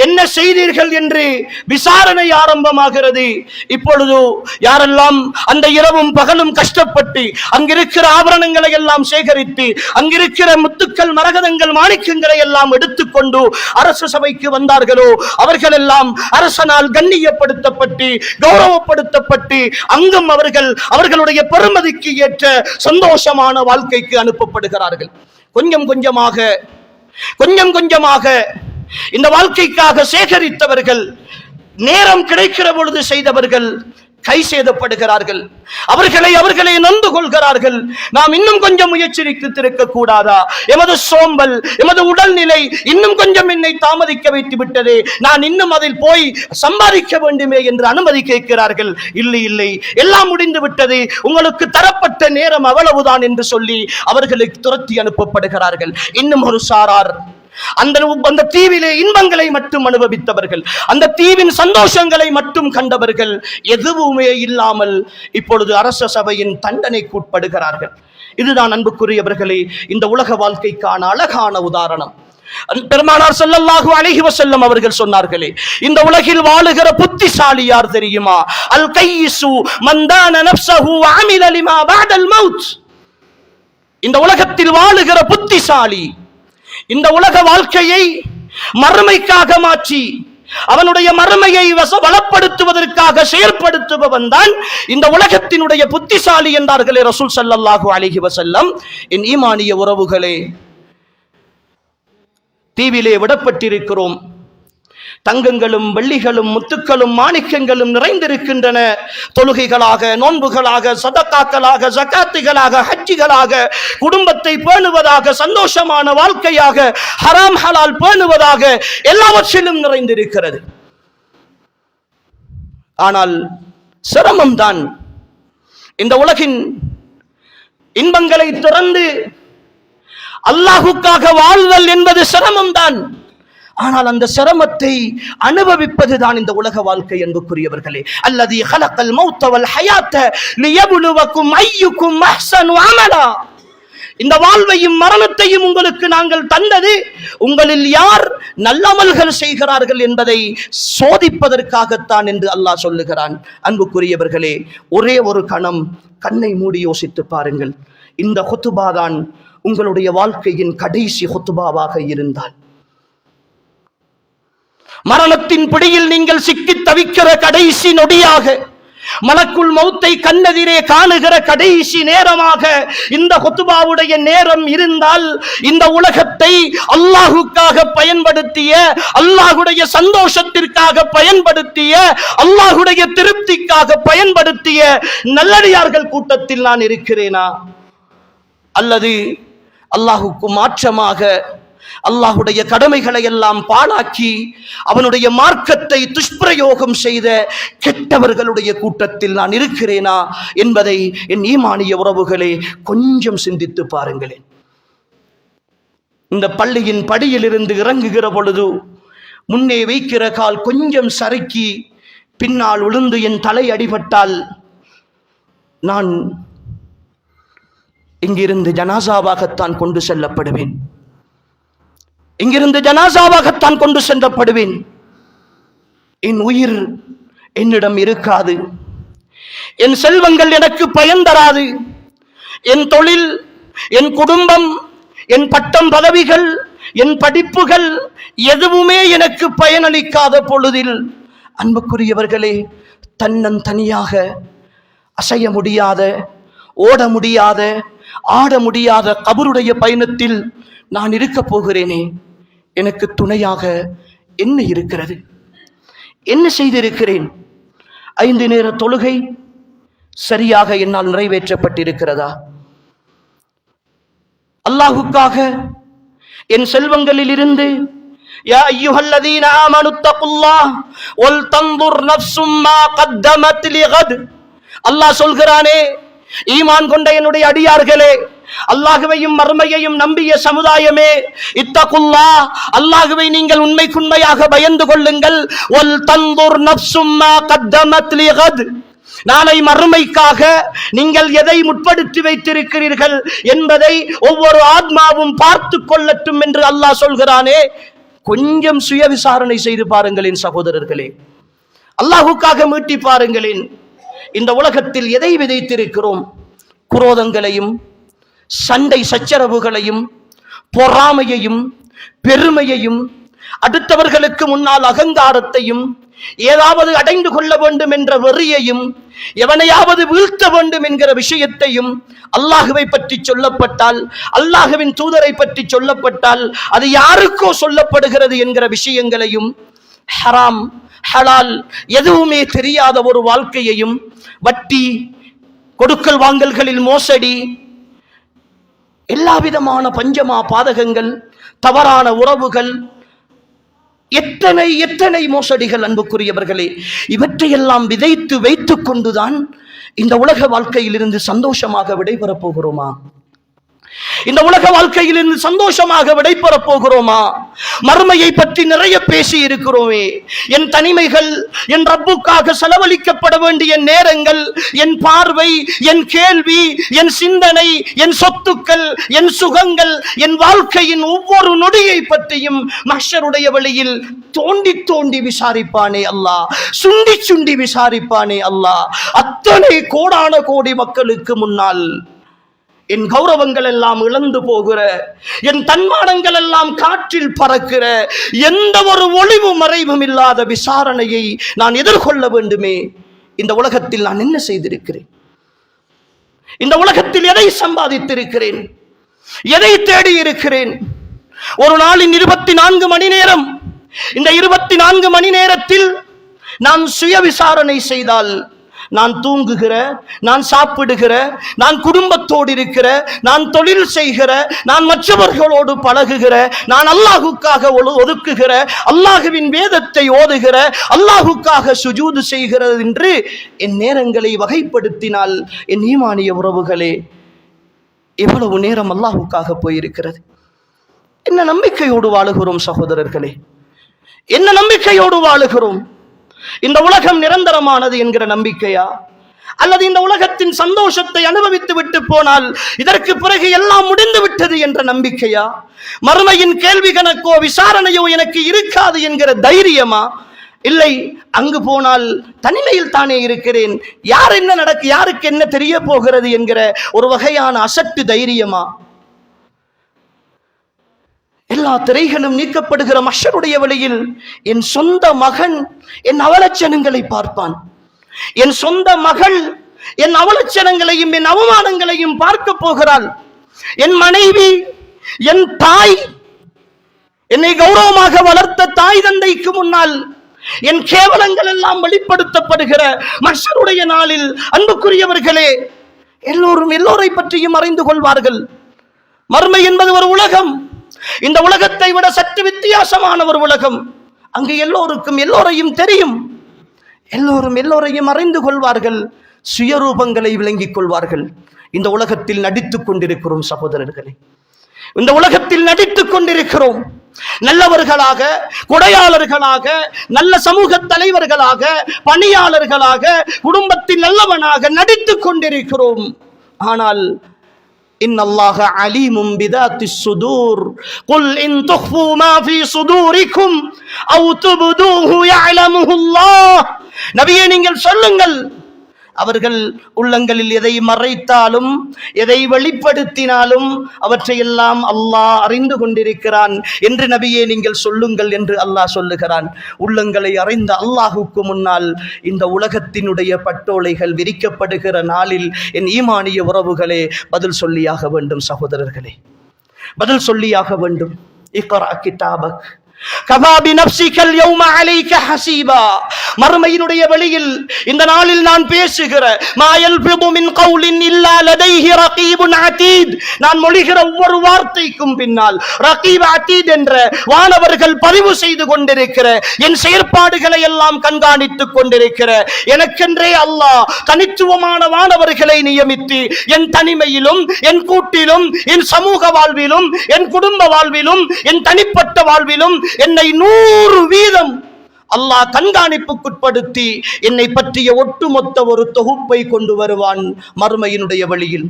என்ன செய்தீர்கள் என்று விசாரணை ஆரம்பமாகிறது. இப்பொழுது யாரெல்லாம் அந்த இரவும் பகலும் கஷ்டப்பட்டு அங்கிருக்கிற ஆபரணங்களை எல்லாம் சேகரித்து அங்கிருக்கிற முத்துக்கள் மரகதங்கள் மாணிக்கங்களை எல்லாம் எடுத்துக்கொண்டு அரசு சபைக்கு வந்தார்களோ அவர்கள் எல்லாம் அரசனால் கண்ணியப்படுத்தப்பட்டு கௌரவப்படுத்தப்பட்டு அங்கும் அவர்களுடைய பெருமதிக்கு ஏற்ற சந்தோஷமான வாழ்க்கைக்கு அனுப்பப்படுகிறார்கள். கொஞ்சம் கொஞ்சமாக இந்த வாழ்க்கைக்காக சேகரித்தவர்கள், நேரம் கிடைக்கிற பொழுது செய்தவர்கள் கை சேதப்படுகிறார்கள். அவர்களே நொந்து கொள்கிறார்கள். நாம் இன்னும் கொஞ்சம் முயற்சித்திருக்க கூடாதா? எமது சோம்பல், எமது உடல்நிலை இன்னும் கொஞ்சம் என்னை தாமதிக்க வைத்து விட்டதே, நான் இன்னும் அதில் போய் சம்பாதிக்க வேண்டுமே என்று அனுமதி கேட்கிறார்கள். இல்லை, எல்லாம் முடிந்து விட்டது, உங்களுக்கு தரப்பட்ட நேரம் அவ்வளவுதான் என்று சொல்லி அவர்களை துரத்தி அனுப்பப்படுகிறார்கள். இன்னும் ஒரு சாரார் அந்த தீவிலே இன்பங்களை மட்டும் அனுபவித்தவர்கள், அந்த தீவின் சந்தோஷங்களை மட்டும் கண்டவர்கள், எதுவுமே இல்லாமல் இப்பொழுது அரச சபையின் தண்டனைக்கு உட்படுகிறார்கள். இதுதான் அன்புக்குரியவர்களே இந்த உலக வாழ்க்கைக்கான அழகான உதாரணம். பெருமானார் ஸல்லல்லாஹு அலைஹி வஸல்லம் அவர்கள் சொன்னார்களே, இந்த உலகில் வாழுகிற புத்திசாலி யார் தெரியுமா? அல் கையிசு மன் தான நஃப்ஸஹு வ அமில லிமா பஅதல் மௌத். இந்த உலகத்தில் வாழுகிற புத்திசாலி, இந்த உலக வாழ்க்கையை மறுமைக்காக மாற்றி அவனுடைய மறுமையை வளப்படுத்துவதற்காக செயற்படுத்துபவன் தான் இந்த உலகத்தினுடைய புத்திசாலி என்றார்களே ரசூல் ஸல்லல்லாஹு அலைஹி வஸல்லம். என் ஈமானிய உறவுகளே, தீவிலே விடப்பட்டிருக்கிறோம். தங்கங்களும் வெள்ளிகளும் முத்துக்களும் மாணிக்கங்களும் நிறைந்திருக்கின்றன. தொழுகைகளாக, நோன்புகளாக, சதக்காக்களாக, ஜகாத்துகளாக, ஹஜ்ஜிகளாக, குடும்பத்தை பேணுவதாக, சந்தோஷமான வாழ்க்கையாக, ஹராம் ஹலால் பேணுவதாக எல்லாவற்றிலும் நிறைந்திருக்கிறது. ஆனால் சிரமம் தான். இந்த உலகின் இன்பங்களை துறந்து அல்லாஹுக்காக வாழ்தல் என்பது சிரமம் தான். ஆனால் அந்த சிரமத்தை அனுபவிப்பதுதான் இந்த உலக வாழ்க்கை. அன்புக்குரியவர்களே, அல்லதி ஹலகல் மௌத வல் ஹயாத லியப்லுவக்கும் அய்யுக்கும் அஹ்ஸனு அமலா. இந்த வாழ்வையும் மரணத்தையும் உங்களுக்கு நாங்கள் தந்தது உங்களில் யார் நல்லமல்கள் செய்கிறார்கள் என்பதை சோதிப்பதற்காகத்தான் என்று அல்லாஹ் சொல்லுகிறான். அன்புக்குரியவர்களே, ஒரே ஒரு கணம் கண்ணை மூடி யோசித்து பாருங்கள். இந்த ஹுத்துபா தான் உங்களுடைய வாழ்க்கையின் கடைசி ஹுத்துபாவாக இருந்தால், மரணத்தின் பிடியில் நீங்கள் சிக்கி தவிக்கிற கடைசி நொடியாக மலக்குல் மௌத்தை கண்ணெதிரே காணுகிற கடைசி நேரமாக இந்த குத்துபாவுடைய நேரம் இருந்தால், இந்த உலகத்தை அல்லாஹுக்காக பயன்படுத்திய, அல்லாஹுடைய சந்தோஷத்திற்காக பயன்படுத்திய, அல்லாஹுடைய திருப்திக்காக பயன்படுத்திய நல்லடியார்கள் கூட்டத்தில் நான் இருக்கிறேனா, அல்லது அல்லாஹுக்கு மாற்றமாக அல்லாஹுடைய கடமைகளை எல்லாம் பாழாக்கி அவனுடைய மார்க்கத்தை துஷ்பிரயோகம் செய்த கெட்டவர்களுடைய கூட்டத்தில் நான் இருக்கிறேனா என்பதை என் ஈமானிய உறவுகளே கொஞ்சம் சிந்தித்து பாருங்களேன். இந்த பள்ளியின் படியிலிருந்து இறங்குகிற பொழுது முன்னே வைக்கிற கால் கொஞ்சம் சறுக்கி பின்னால் விழுந்து என் தலை அடிபட்டால் நான் இங்கிருந்து ஜனாசாவாகத்தான் கொண்டு செல்லப்படுவேன். இங்கிருந்து ஜனாசாவாகத்தான் கொண்டு செல்லப்படுவேன். என் உயிர் என்னிடம் இருக்காது. என் செல்வங்கள் எனக்கு பயன் தராது. என் தொழில், என் குடும்பம், என் பட்டம் பதவிகள், என் படிப்புகள் எதுவுமே எனக்கு பயனளிக்காத பொழுதில், அன்புக்குரியவர்களே, தன்னந்தனியாக அசைய முடியாத, ஓட முடியாத, ஆட முடியாத கபருடைய பயணத்தில் நான் இருக்க போகிறேனே, எனக்கு துணையாக என்ன இருக்கிறது? என்ன செய்திருக்கிறேன்? 5 நேர தொழுகை சரியாக என்னால் நிறைவேற்றப்பட்டிருக்கிறதா? அல்லாஹுக்காக என் செல்வங்களில் இருந்து யா அய்யுஹல்லதீன ஆமனு தகுல்லாஹ் வல் தன்துர் நஃப்ஸும் மா கத்தமத் லிகத். அல்லாஹ் சொல்கிறானே, ஈமான் கொண்ட என்னுடைய அடியார்களே, அல்லாஹுவையும் மறுமையையும் நம்பிய சமுதாயமே, இத்தகுல்லாஹ், அல்லாஹுவை நீங்கள் உண்மைக்குண்மையாக பயந்து கொள்ளுங்கள். வல் தன்துர் நஃப்ஸும் மா கத்தமத் லிகத். நாளை மறுமைக்காக நீங்கள் எதை முற்படுத்தி வைத்திருக்கிறீர்கள் என்பதை ஒவ்வொரு ஆத்மாவும் பார்த்து கொள்ளட்டும் என்று அல்லாஹ் சொல்கிறானே. கொஞ்சம் சுய விசாரணை செய்து பாருங்களேன் சகோதரர்களே, அல்லாஹுக்காக மீட்டி பாருங்களேன். இந்த உலகத்தில் எதை விதைத்திருக்கிறோம்? குரோதங்களையும், சண்டை சச்சரவுகளையும், பொறாமையையும், பெருமையையும், அடுத்தவர்களுக்கு முன்னால் அகங்காரத்தையும், ஏதாவது அடைந்து கொள்ள வேண்டும் என்ற வெறியையும், எவனையாவது வீழ்த்த வேண்டும் என்கிற விஷயத்தையும், அல்லாஹுவை பற்றி சொல்லப்பட்டால், அல்லாஹுவின் தூதரை பற்றி சொல்லப்பட்டால் அது யாருக்கோ சொல்லப்படுகிறது என்கிற விஷயங்களையும், ஹராம் ஹலால் எதுவுமே தெரியாத ஒரு வாழ்க்கையையும், வட்டி, கொடுக்கல் வாங்கல்களில் மோசடி, எல்லா விதமான பஞ்சமா பாதகங்கள், தவறான உறவுகள், எத்தனை எத்தனை மோசடிகள் அன்புக்குரியவர்களே. இவற்றையெல்லாம் விதைத்து வைத்துக் கொண்டுதான் இந்த உலக வாழ்க்கையிலிருந்து சந்தோஷமாக விடைபெறப் போகிறோமா? இந்த உலக வாழ்க்கையிலிருந்து சந்தோஷமாக விடைபெறப் போகிறோமா? மறுமையை பற்றி நிறைய பேசி இருக்கிறோமே. என் தனிமைகள், என் ரப்புக்காக செலவழிக்கப்பட வேண்டிய நேரங்கள், என் பார்வை, என் கேள்வி, என் சிந்தனை, என் சொத்துக்கள், என் சுகங்கள், என் வாழ்க்கையின் ஒவ்வொரு நொடியை பற்றியும் மஹ்ஷருடைய வழியில் தோண்டி தோண்டி விசாரிப்பானே அல்லாஹ், சுண்டி சுண்டி விசாரிப்பானே அல்லாஹ். அத்தனை கோடான கோடி மக்களுக்கு முன்னால் என் கௌரவங்கள் எல்லாம் இழந்து போகிற, என் தன்மானங்கள் எல்லாம் காற்றில் பறக்கிற, எந்த ஒரு ஒளிவு மறைவும் இல்லாத விசாரணையை நான் எதிர்கொள்ள வேண்டுமே. இந்த உலகத்தில் நான் என்ன செய்திருக்கிறேன்? இந்த உலகத்தில் எதை சம்பாதித்திருக்கிறேன்? எதை தேடி இருக்கிறேன்? ஒரு நாளின் 24 மணி நேரம், இந்த 24 மணி நேரத்தில் நான் சுய விசாரணை செய்தால், நான் தூங்குகிற, நான் சாப்பிடுகிற, நான் குடும்பத்தோடு இருக்கிற, நான் தொழில் செய்கிற, நான் மற்றவர்களோடு பழகுகிற, நான் அல்லாஹுக்காக ஒதுக்குகிற, அல்லாஹுவின் வேதத்தை ஓதுகிற, அல்லாஹுக்காக சுஜூது செய்கிறது என்று என் நேரங்களை வகைப்படுத்தினால், என் ஈமானிய உறவுகளே, எவ்வளவு நேரம் அல்லாஹுக்காக போயிருக்கிறது? என்ன நம்பிக்கையோடு வாழுகிறோம் சகோதரர்களே? என்ன நம்பிக்கையோடு வாழுகிறோம்? இந்த உலகம் நிரந்தரமானது என்கிற நம்பிக்கையா? அல்லது இந்த உலகத்தின் சந்தோஷத்தை அனுபவித்து விட்டு போனால் இதற்கு பிறகு எல்லாம் முடிந்து விட்டது என்ற நம்பிக்கையா? மறுமையின் கேள்வி கணக்கோ விசாரணையோ எனக்கு இருக்காது என்கிற தைரியமா? இல்லை, அங்கு போனால் தனிமையில் தானே இருக்கிறேன், யார் என்ன நடக்கு, யாருக்கு என்ன தெரிய போகிறது என்கிற ஒரு வகையான அசட்டு தைரியமா? எல்லா திரைகளும் நீக்கப்படுகிற மஹ்ஷருடைய வழியில் என் சொந்த மகன் என் அவலட்சணங்களை பார்ப்பான். என் சொந்த மகள் என் அவலட்சணங்களையும் என் அவமானங்களையும் பார்க்க போகிறாள். என் மனைவி, என் தாய், என்னை கௌரவமாக வளர்த்த தாய் தந்தைக்கு முன்னால் என் கேவலங்கள் எல்லாம் வெளிப்படுத்தப்படுகிற மஹ்ஷருடைய நாளில் அன்புக்குரியவர்களே, எல்லோரும் எல்லோரை பற்றியும் அறிந்து கொள்வார்கள். மர்மை என்பது ஒரு உலகம். இந்த உலகத்தை விட சற்று வித்தியாசமான ஒரு உலகம். அங்கு எல்லோருக்கும் எல்லோரையும் தெரியும். எல்லோரும் எல்லோரையும் அறிந்து கொள்வார்கள். சுயரூபங்களை விளங்கிக் கொள்வார்கள். இந்த உலகத்தில் நடித்துக் கொண்டிருக்கிறோம் சகோதரர்களே. இந்த உலகத்தில் நடித்துக் கொண்டிருக்கிறோம். நல்லவர்களாக, கொடையாளர்களாக, நல்ல சமூக தலைவர்களாக, பணியாளர்களாக, குடும்பத்தில் நல்லவனாக நடித்துக் கொண்டிருக்கிறோம். ஆனால் இன்னல்லாஹ அலீமும் பிதாத்திஸ் சுதூர். குல் இன் துஃபு மா ஃபீ சுதூரிக்கும் அவ் துப்தூஹு யஅலமுஹுல்லாஹ். நபியே, நீங்கள் சொல்லுங்கள், அவர்கள் உள்ளங்களில் எதை மறைத்தாலும் எதை வெளிப்படுத்தினாலும் அவற்றையெல்லாம் அல்லாஹ் அறிந்து கொண்டிருக்கிறான் என்று நபியே நீங்கள் சொல்லுங்கள் என்று அல்லாஹ் சொல்லுகிறான். உள்ளங்களை அறிந்த அல்லாஹுக்கு முன்னால் இந்த உலகத்தினுடைய பட்டோலைகள் விரிக்கப்படுகிற நாளில் என் ஈமானிய உறவுகளே பதில் சொல்லியாக வேண்டும். சகோதரர்களே, பதில் சொல்லியாக வேண்டும். இக்ரா கிதாபக் கஃபா பினஃப்ஸிக அல்யௌம அலைக ஹஸீபா. மறுமையினுடைய வெளியில் இந்த நாளில் நான் பேசுகிற மா யல்ஃபிது மின் கௌலின் இல்லா லதைஹி ரகீபுன் அதீத், நான் மொழிகிற ஒவ்வொரு வார்த்தைக்கும் பின்னால் ரகீப் அதீத் என்ற வானவர்கள் பதிவு செய்து கொண்டிருக்கிற, என் செயற்பாடுகளை எல்லாம் கண்காணித்துக் கொண்டிருக்கிற, எனக்கென்றே அல்லாஹ் தனித்துவமான வானவர்களை நியமித்து என் தனிமையிலும் என் கூட்டிலும் என் சமூக வாழ்விலும் என் குடும்ப வாழ்விலும் என் தனிப்பட்ட வாழ்விலும் என்னை 100% அல்லாஹ் கண்காணிப்புக்குட்படுத்தி என்னை பற்றிய ஒட்டுமொத்த ஒரு தொகுப்பை கொண்டு வருவான் மறுமையினுடைய வழியில்.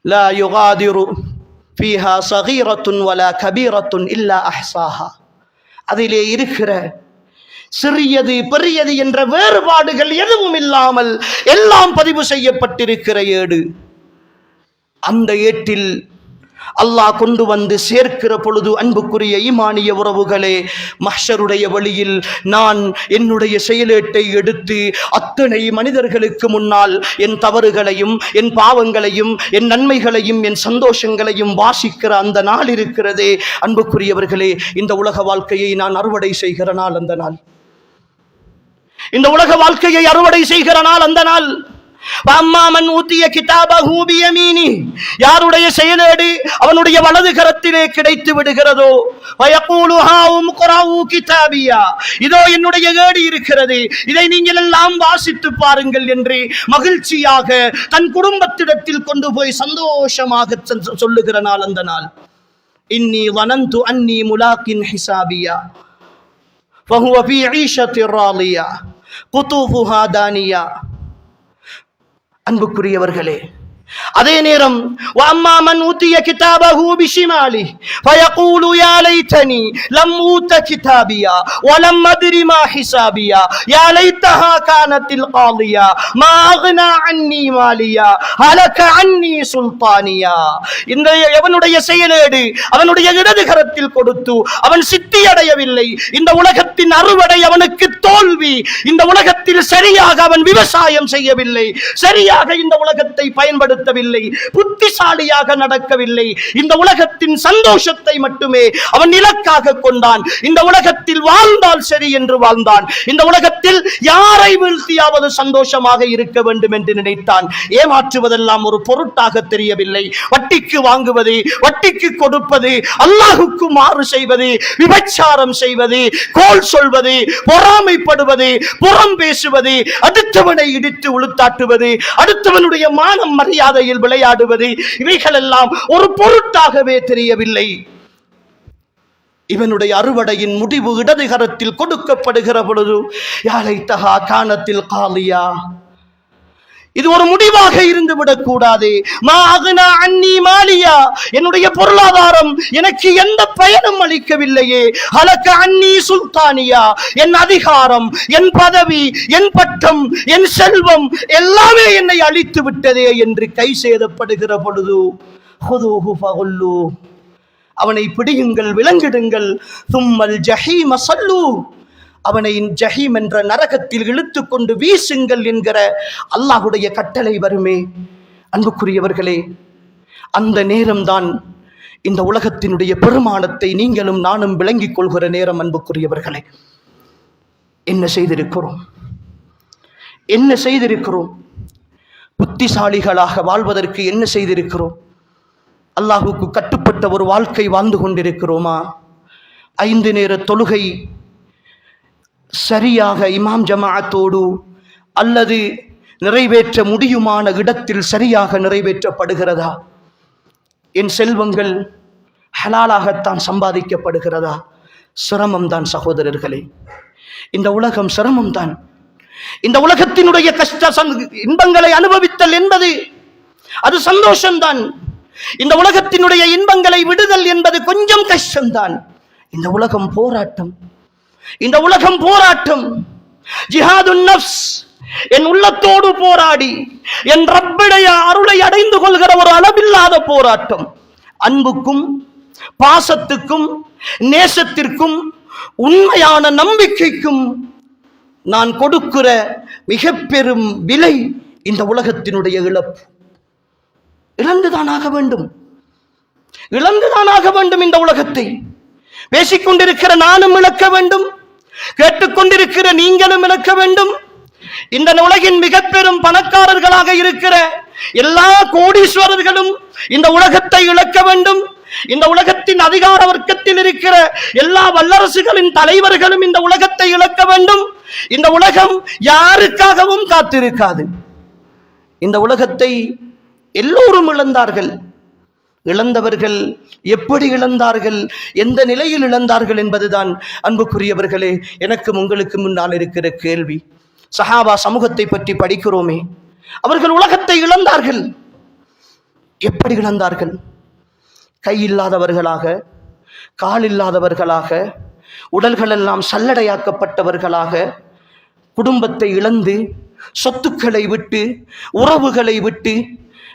லா யுகாதிரு ஃபீஹா ஸகீரத்துன் வலா கபீரத்துன் இல்லா அஹ்ஸாஹா. அதிலே இருக்கிற சிறியது பெரியது என்ற வேறுபாடுகள் எதுவும் இல்லாமல் எல்லாம் பதிவு செய்யப்பட்டிருக்கிற ஏடு. அந்த ஏட்டில் அல்லாஹ் கொண்டு வந்து சேர்க்கிற பொழுது அன்புக்குரிய ஈமானிய உறவுகளே, மஹ்ஷருடைய வழியில் நான் என்னுடைய செயலேட்டை எடுத்து அத்தனை மனிதர்களுக்கு முன்னால் என் தவறுகளையும் என் பாவங்களையும் என் நன்மைகளையும் என் சந்தோஷங்களையும் வாசிக்கிற அந்த நாள் இருக்கிறதே அன்புக்குரியவர்களே, இந்த உலக வாழ்க்கையை நான் அறுவடை செய்கிற நாள் அந்த நாள். இந்த உலக வாழ்க்கையை அறுவடை செய்கிற நாள் அந்த நாள். வஅம்மாமன் ஊதிய கிதாபஹு பியமீனி, யாருடைய செயலேடு அவனுடைய வலது கரத்திலே கிடைத்து விடுகிறதோ, வயகூலு ஹாஉம் க்ரஊ கிதாபியா, இதோ என்னுடைய ஏடு இருக்கிறது, இதை நீங்கள் எல்லாம் வாசித்து பாருங்கள் என்று மகிழ்ச்சியாக தன் குடும்பத்திடத்தில் கொண்டு போய் சந்தோஷமாக சொல்லுகிற நாள் அந்த நாள். இன்னி வனந்து அன்னி முலாக்கின் ஹிசாபியா ஃபஹுவ ஃபீ ஈஷத்திர் ராலியா குதூஃபுஹா தானியா. அன்புக்குரியவர்களே, அதே நேரம் வஅம்மா மன் ஊதிய கிதாபஹு பிஷிமாலி ஃபயகூலு யா லைதனி லம் ஊத கிதாபியா வலம் அத்ரி மா ஹிசாபியா யா லைதஹா கானத்தில் காலியா மா அக்னா அன்னி மாலியா ஹலக அன்னி சுல்தானியா. இந்த எவனுடைய செயலேடு அவனுடைய இடது கரத்தில் கொடுத்து அவன் சித்தி அடையவில்லை, இந்த உலகத்தின் அறுவடை அவனுக்கு தோல்வி, இந்த உலகத்தில் சரியாக அவன் விவசாயம் செய்யவில்லை, சரியாக இந்த உலகத்தை பயன்படுத்த புத்திசாலியாக நடக்கவில்லை, இந்த உலகத்தின் சந்தோஷத்தை மட்டுமே அவன் இலக்காக கொண்டான், இந்த உலகத்தில் வாழ்ந்தால் சரி என்று வாழ்ந்தான், இந்த உலகத்தில் யாரை வீழ்த்தியாவது சந்தோஷமாக இருக்க வேண்டும் என்று நினைத்தான். ஏமாற்றுவதெல்லாம் ஒரு பொருட்டாக தெரியவில்லை. வட்டிக்கு வாங்குவது, வட்டிக்கு கொடுப்பது, அல்லாஹுக்கு மாறு செய்வது, விபச்சாரம் செய்வது, கோல் சொல்வது, பொறாமைப்படுவது, புறம் பேசுவது, அடுத்தவனை இடித்து உளுத்தாட்டுவது, அடுத்தவனுடைய மானம் மரியாதையில் விளையாடுவது, இவைகள் எல்லாம் ஒரு பொருட்டாகவே தெரியவில்லை. இவனுடைய அறுவடையின் முடிவு இடது கரத்தில் கொடுக்கப்படுகிற பொழுது யா லைதஹா கானத்தில் காலியா, இது ஒரு முடிவாக இருந்து விடக்கூடாது. மா அக்னா அன்னி மாலியா, என்னுடைய பொருளாதாரம் எனக்கு எந்த பயனும் அளிக்கவில்லையே. ஹலக அன்னி சுல்தானியா, என் அதிகாரம், என் பதவி, என் பட்டம், என் செல்வம் எல்லாமே என்னை அழித்து விட்டதே என்று கை சேதப்படுகிற பொழுது ஹுதூஹு ஃபகுல்லு, அவனை பிடியுங்கள், விலங்கிடுங்கள், தும்மல் ஜஹீம ஸல்லு, அவனை ஜஹீம் என்ற நரகத்தில் இழுத்து கொண்டு வீசுங்கள் என்கிற அல்லாஹுடைய கட்டளை வருமே. அன்புக்குரியவர்களே, அந்த நேரம்தான் இந்த உலகத்தினுடைய பெருமானத்தை நீங்களும் நானும் விளங்கிக் கொள்கிற நேரம். அன்புக்குரியவர்களே, என்ன செய்திருக்கிறோம்? என்ன செய்திருக்கிறோம்? புத்திசாலிகளாக வாழ்வதற்கு என்ன செய்திருக்கிறோம்? அல்லாஹுக்கு கட்டுப்பட்ட ஒரு வாழ்க்கை வாழ்ந்து கொண்டிருக்கிறோமா? 5 நேர தொழுகை சரியாக இமாம் ஜமாஅத்தோடு அல்லது நிறைவேற்ற முடியுமான இடத்தில் சரியாக நிறைவேற்றப்படுகிறதா? என் செல்வங்கள் ஹலாலாகத்தான் சம்பாதிக்கப்படுகிறதா? சிரமம்தான் சகோதரர்களே, இந்த உலகம் சிரமம்தான். இந்த உலகத்தினுடைய கஷ்ட இன்பங்களை அனுபவித்தல் என்பது அது சந்தோஷம்தான். இந்த உலகத்தினுடைய இன்பங்களை விடுதல் என்பது கொஞ்சம் கஷ்டம்தான். இந்த உலகம் போராட்டம், இந்த உலகம் போராட்டம். ஜிஹாதுன் நஃப்ஸ், என் உள்ளத்தோடு போராடி என் ரப்புடைய அருளை அடைந்து கொள்கிற ஒரு அளவில்லாத போராட்டம். அன்புக்கும் பாசத்துக்கும் நேசத்திற்கும் உண்மையான நம்பிக்கைக்கும் நான் கொடுக்கிற மிக பெரும் விலை இந்த உலகத்தினுடைய இழப்பு. இழந்துதான் ஆக வேண்டும், இழந்துதான் ஆக வேண்டும். இந்த உலகத்தை பேசிக்கொண்டிருக்கிற நானும் இழக்க வேண்டும், கேட்டுக்கொண்டிருக்கிற நீங்களும் இழக்க வேண்டும். இந்த உலகின் மிக பெரும் பணக்காரர்களாக இருக்கிற எல்லா கோடீஸ்வரர்களும் இந்த உலகத்தை இழக்க வேண்டும். இந்த உலகத்தின் அதிகார வர்க்கத்தில் இருக்கிற எல்லா வல்லரசுகளின் தலைவர்களும் இந்த உலகத்தை இழக்க வேண்டும். இந்த உலகம் யாருக்காகவும் காத்திருக்காது. இந்த உலகத்தை எல்லோரும் இழந்தார்கள். இழந்தவர்கள் எப்படி இழந்தார்கள், எந்த நிலையில் இழந்தார்கள் என்பதுதான் அன்புக்குரியவர்களே எனக்கும் உங்களுக்கு முன்னால் இருக்கிற கேள்வி. சஹாபா சமூகத்தை பற்றி படிக்கிறோமே, அவர்கள் உலகத்தை இழந்தார்கள். எப்படி இழந்தார்கள்? கை இல்லாதவர்களாக, கால் இல்லாதவர்களாக, உடல்கள் எல்லாம் சல்லடையாக்கப்பட்டவர்களாக, குடும்பத்தை இழந்து, சொத்துக்களை விட்டு, உறவுகளை விட்டு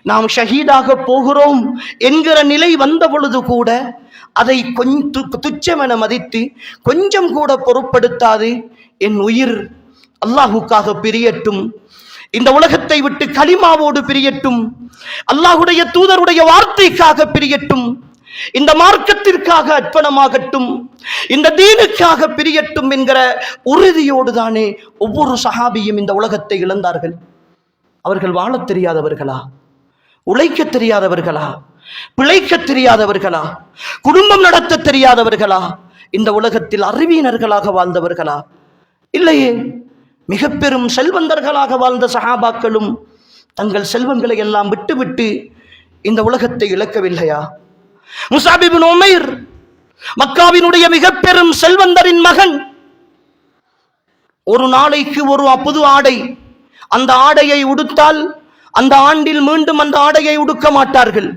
நாம் ஷஹீதாக போகிறோம் என்கிற நிலை வந்த பொழுது கூட அதை கொஞ்சம் துச்சமென மதித்து கொஞ்சம் கூட பொருட்படுத்தாது, என் உயிர் அல்லாஹுக்காக பிரியட்டும், இந்த உலகத்தை விட்டு கலிமாவோடு பிரியட்டும், அல்லாஹுடைய தூதருடைய வார்த்தைக்காக பிரியட்டும், இந்த மார்க்கத்திற்காக அர்ப்பணமாகட்டும், இந்த தீனுக்காக பிரியட்டும் என்கிற உறுதியோடு தானே ஒவ்வொரு சஹாபியும் இந்த உலகத்தை இழந்தார்கள். அவர்கள் வாழத் தெரியாதவர்களா? உழைக்க தெரியாதவர்களா? பிழைக்க தெரியாதவர்களா? குடும்பம் நடத்த தெரியாதவர்களா? இந்த உலகத்தில் அறிவியனர்களாக வாழ்ந்தவர்களா? இல்லையே. மிக பெரும் செல்வந்தர்களாக வாழ்ந்த சஹாபாக்களும் தங்கள் செல்வங்களை எல்லாம் விட்டுவிட்டு இந்த உலகத்தை இழக்கவில்லையா? முஸாப் இப்னு உமைர் மக்காவினுடைய மிக பெரும் செல்வந்தரின் மகன். ஒரு நாளைக்கு ஒரு புது ஆடை, அந்த ஆடையை உடுத்தால் அந்த ஆண்டில் மீண்டும் அந்த ஆடையை உடுக்க மாட்டார்கள்.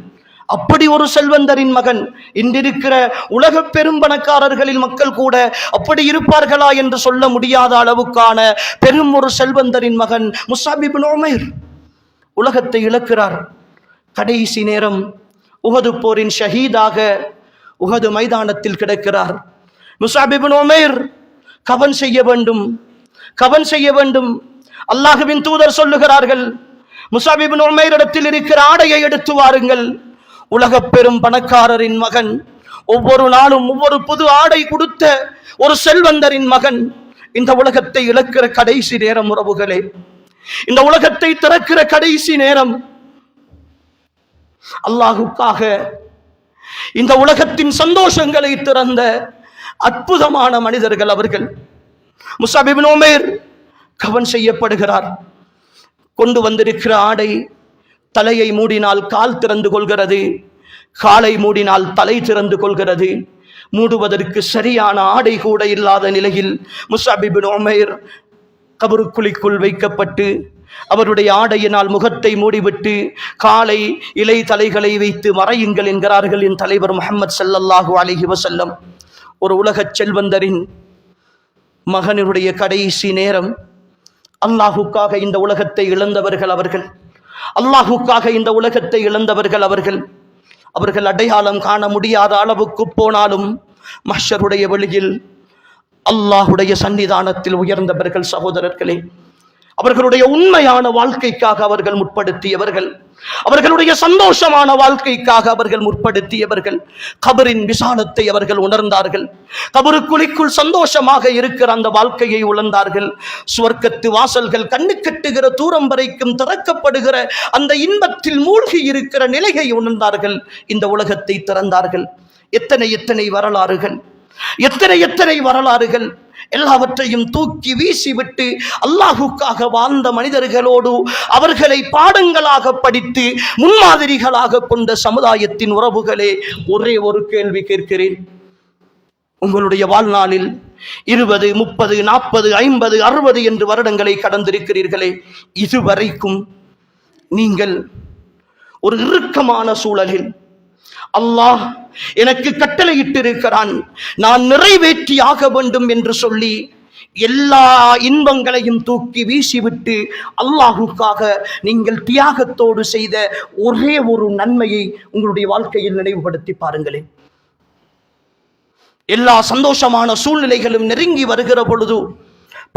அப்படி ஒரு செல்வந்தரின் மகன். இன்றிருக்கிற உலக பெரும் பணக்காரர்களில் மக்கள் கூட அப்படி இருப்பார்களா என்று சொல்ல முடியாத அளவுக்கான பெரும் ஒரு செல்வந்தரின் மகன் முஸாப் இப்னு உமைர் உலகத்தை இழக்கிறார். கடைசி நேரம் உஹது போரின் ஷஹீதாக உஹது மைதானத்தில் கிடக்கிறார். முஸாப் இப்னு உமைர் கஃன் செய்ய வேண்டும், கஃன் செய்ய வேண்டும். அல்லாஹ்வின் தூதர் சொல்லுகிறார்கள், முஸாப் இப்னு உமைர் இடத்தில் இருக்கிற ஆடையை எடுத்து வாருங்கள். உலக பெரும் பணக்காரரின் மகன், ஒவ்வொரு நாளும் ஒவ்வொரு புது ஆடை கொடுத்த ஒரு செல்வந்தரின் மகன் இந்த உலகத்தை இழக்கிற கடைசி நேரம். உறவுகளே, இந்த உலகத்தை திறக்கிற கடைசி நேரம். அல்லாஹுக்காக இந்த உலகத்தின் சந்தோஷங்களை திறந்த அற்புதமான மனிதர்கள் அவர்கள். முஸாப் இப்னு உமைர் கஃன் செய்யப்படுகிறார். கொண்டு வந்திருக்கிற ஆடை தலையை மூடினால் கால் திறந்து கொள்கிறது, காலை மூடினால் தலை திறந்து கொள்கிறது. மூடுவதற்கு சரியான ஆடை கூட இல்லாத நிலையில் முஸாப் இப்னு உமைர் கபருக்குழிக்குள் வைக்கப்பட்டு அவருடைய ஆடையினால் முகத்தை மூடிவிட்டு காலை இலை தலைகளை வைத்து மறையுங்கள் என்கிறார்கள் என் தலைவர் முஹம்மது ஸல்லல்லாஹு அலைஹி வஸல்லம். ஒரு உலகச் செல்வந்தரின் மகனுடைய கடைசி நேரம். அல்லாஹுக்காக இந்த உலகத்தை இழந்தவர்கள் அவர்கள். அல்லாஹுக்காக இந்த உலகத்தை இழந்தவர்கள் அவர்கள். அவர்கள் அடையாளம் காண முடியாத அளவுக்கு போனாலும் மஹ்ஷருடைய வெளியில் அல்லாஹுடைய சன்னிதானத்தில் உயர்ந்தவர்கள் சகோதரர்களே. அவர்களுடைய உண்மையான வாழ்க்கைக்காக அவர்கள் முற்படுத்தியவர்கள், அவர்களுடைய சந்தோஷமான வாழ்க்கைக்காக அவர்கள் முற்படுத்தியவர்கள். கபரின் விசாலத்தை அவர்கள் உணர்ந்தார்கள். கபருக்குழிக்குள் சந்தோஷமாக இருக்கிற அந்த வாழ்க்கையை உணர்ந்தார்கள். சுவர்க்கத்து வாசல்கள் கண்ணு கட்டுகிற தூரம் வரைக்கும் திறக்கப்படுகிற அந்த இன்பத்தில் மூழ்கி இருக்கிற நிலையை உணர்ந்தார்கள். இந்த உலகத்தை திறந்தார்கள். எத்தனை எத்தனை வரலாறுகள், எத்தனை வரலாறுகள். எல்லாவற்றையும் தூக்கி வீசிவிட்டு அல்லாஹுக்காக வாழ்ந்த மனிதர்களோடு அவர்களை பாடங்களாக படித்து முன்மாதிரிகளாக கொண்ட சமுதாயத்தின் உறவுகளே, ஒரே ஒரு கேள்வி கேட்கிறேன். உங்களுடைய வாழ்நாளில் 20, 30, 40, 50, 60 என்று வருடங்களை கடந்திருக்கிறீர்களே, இதுவரைக்கும் நீங்கள் ஒரு இறுக்கமான சூழலில் அல்லாஹ் எனக்கு கட்டளையிட்டிருக்கிறான், நான் நிறைவேற்றி ஆக வேண்டும் என்று சொல்லி எல்லா இன்பங்களையும் தூக்கி வீசிவிட்டு அல்லாஹுக்காக நீங்கள் தியாகத்தோடு செய்த ஒரே ஒரு நன்மையை உங்களுடைய வாழ்க்கையில் நினைவுபடுத்தி பாருங்களேன். எல்லா சந்தோஷமான சூழ்நிலைகளும் நெருங்கி வருகிற பொழுது,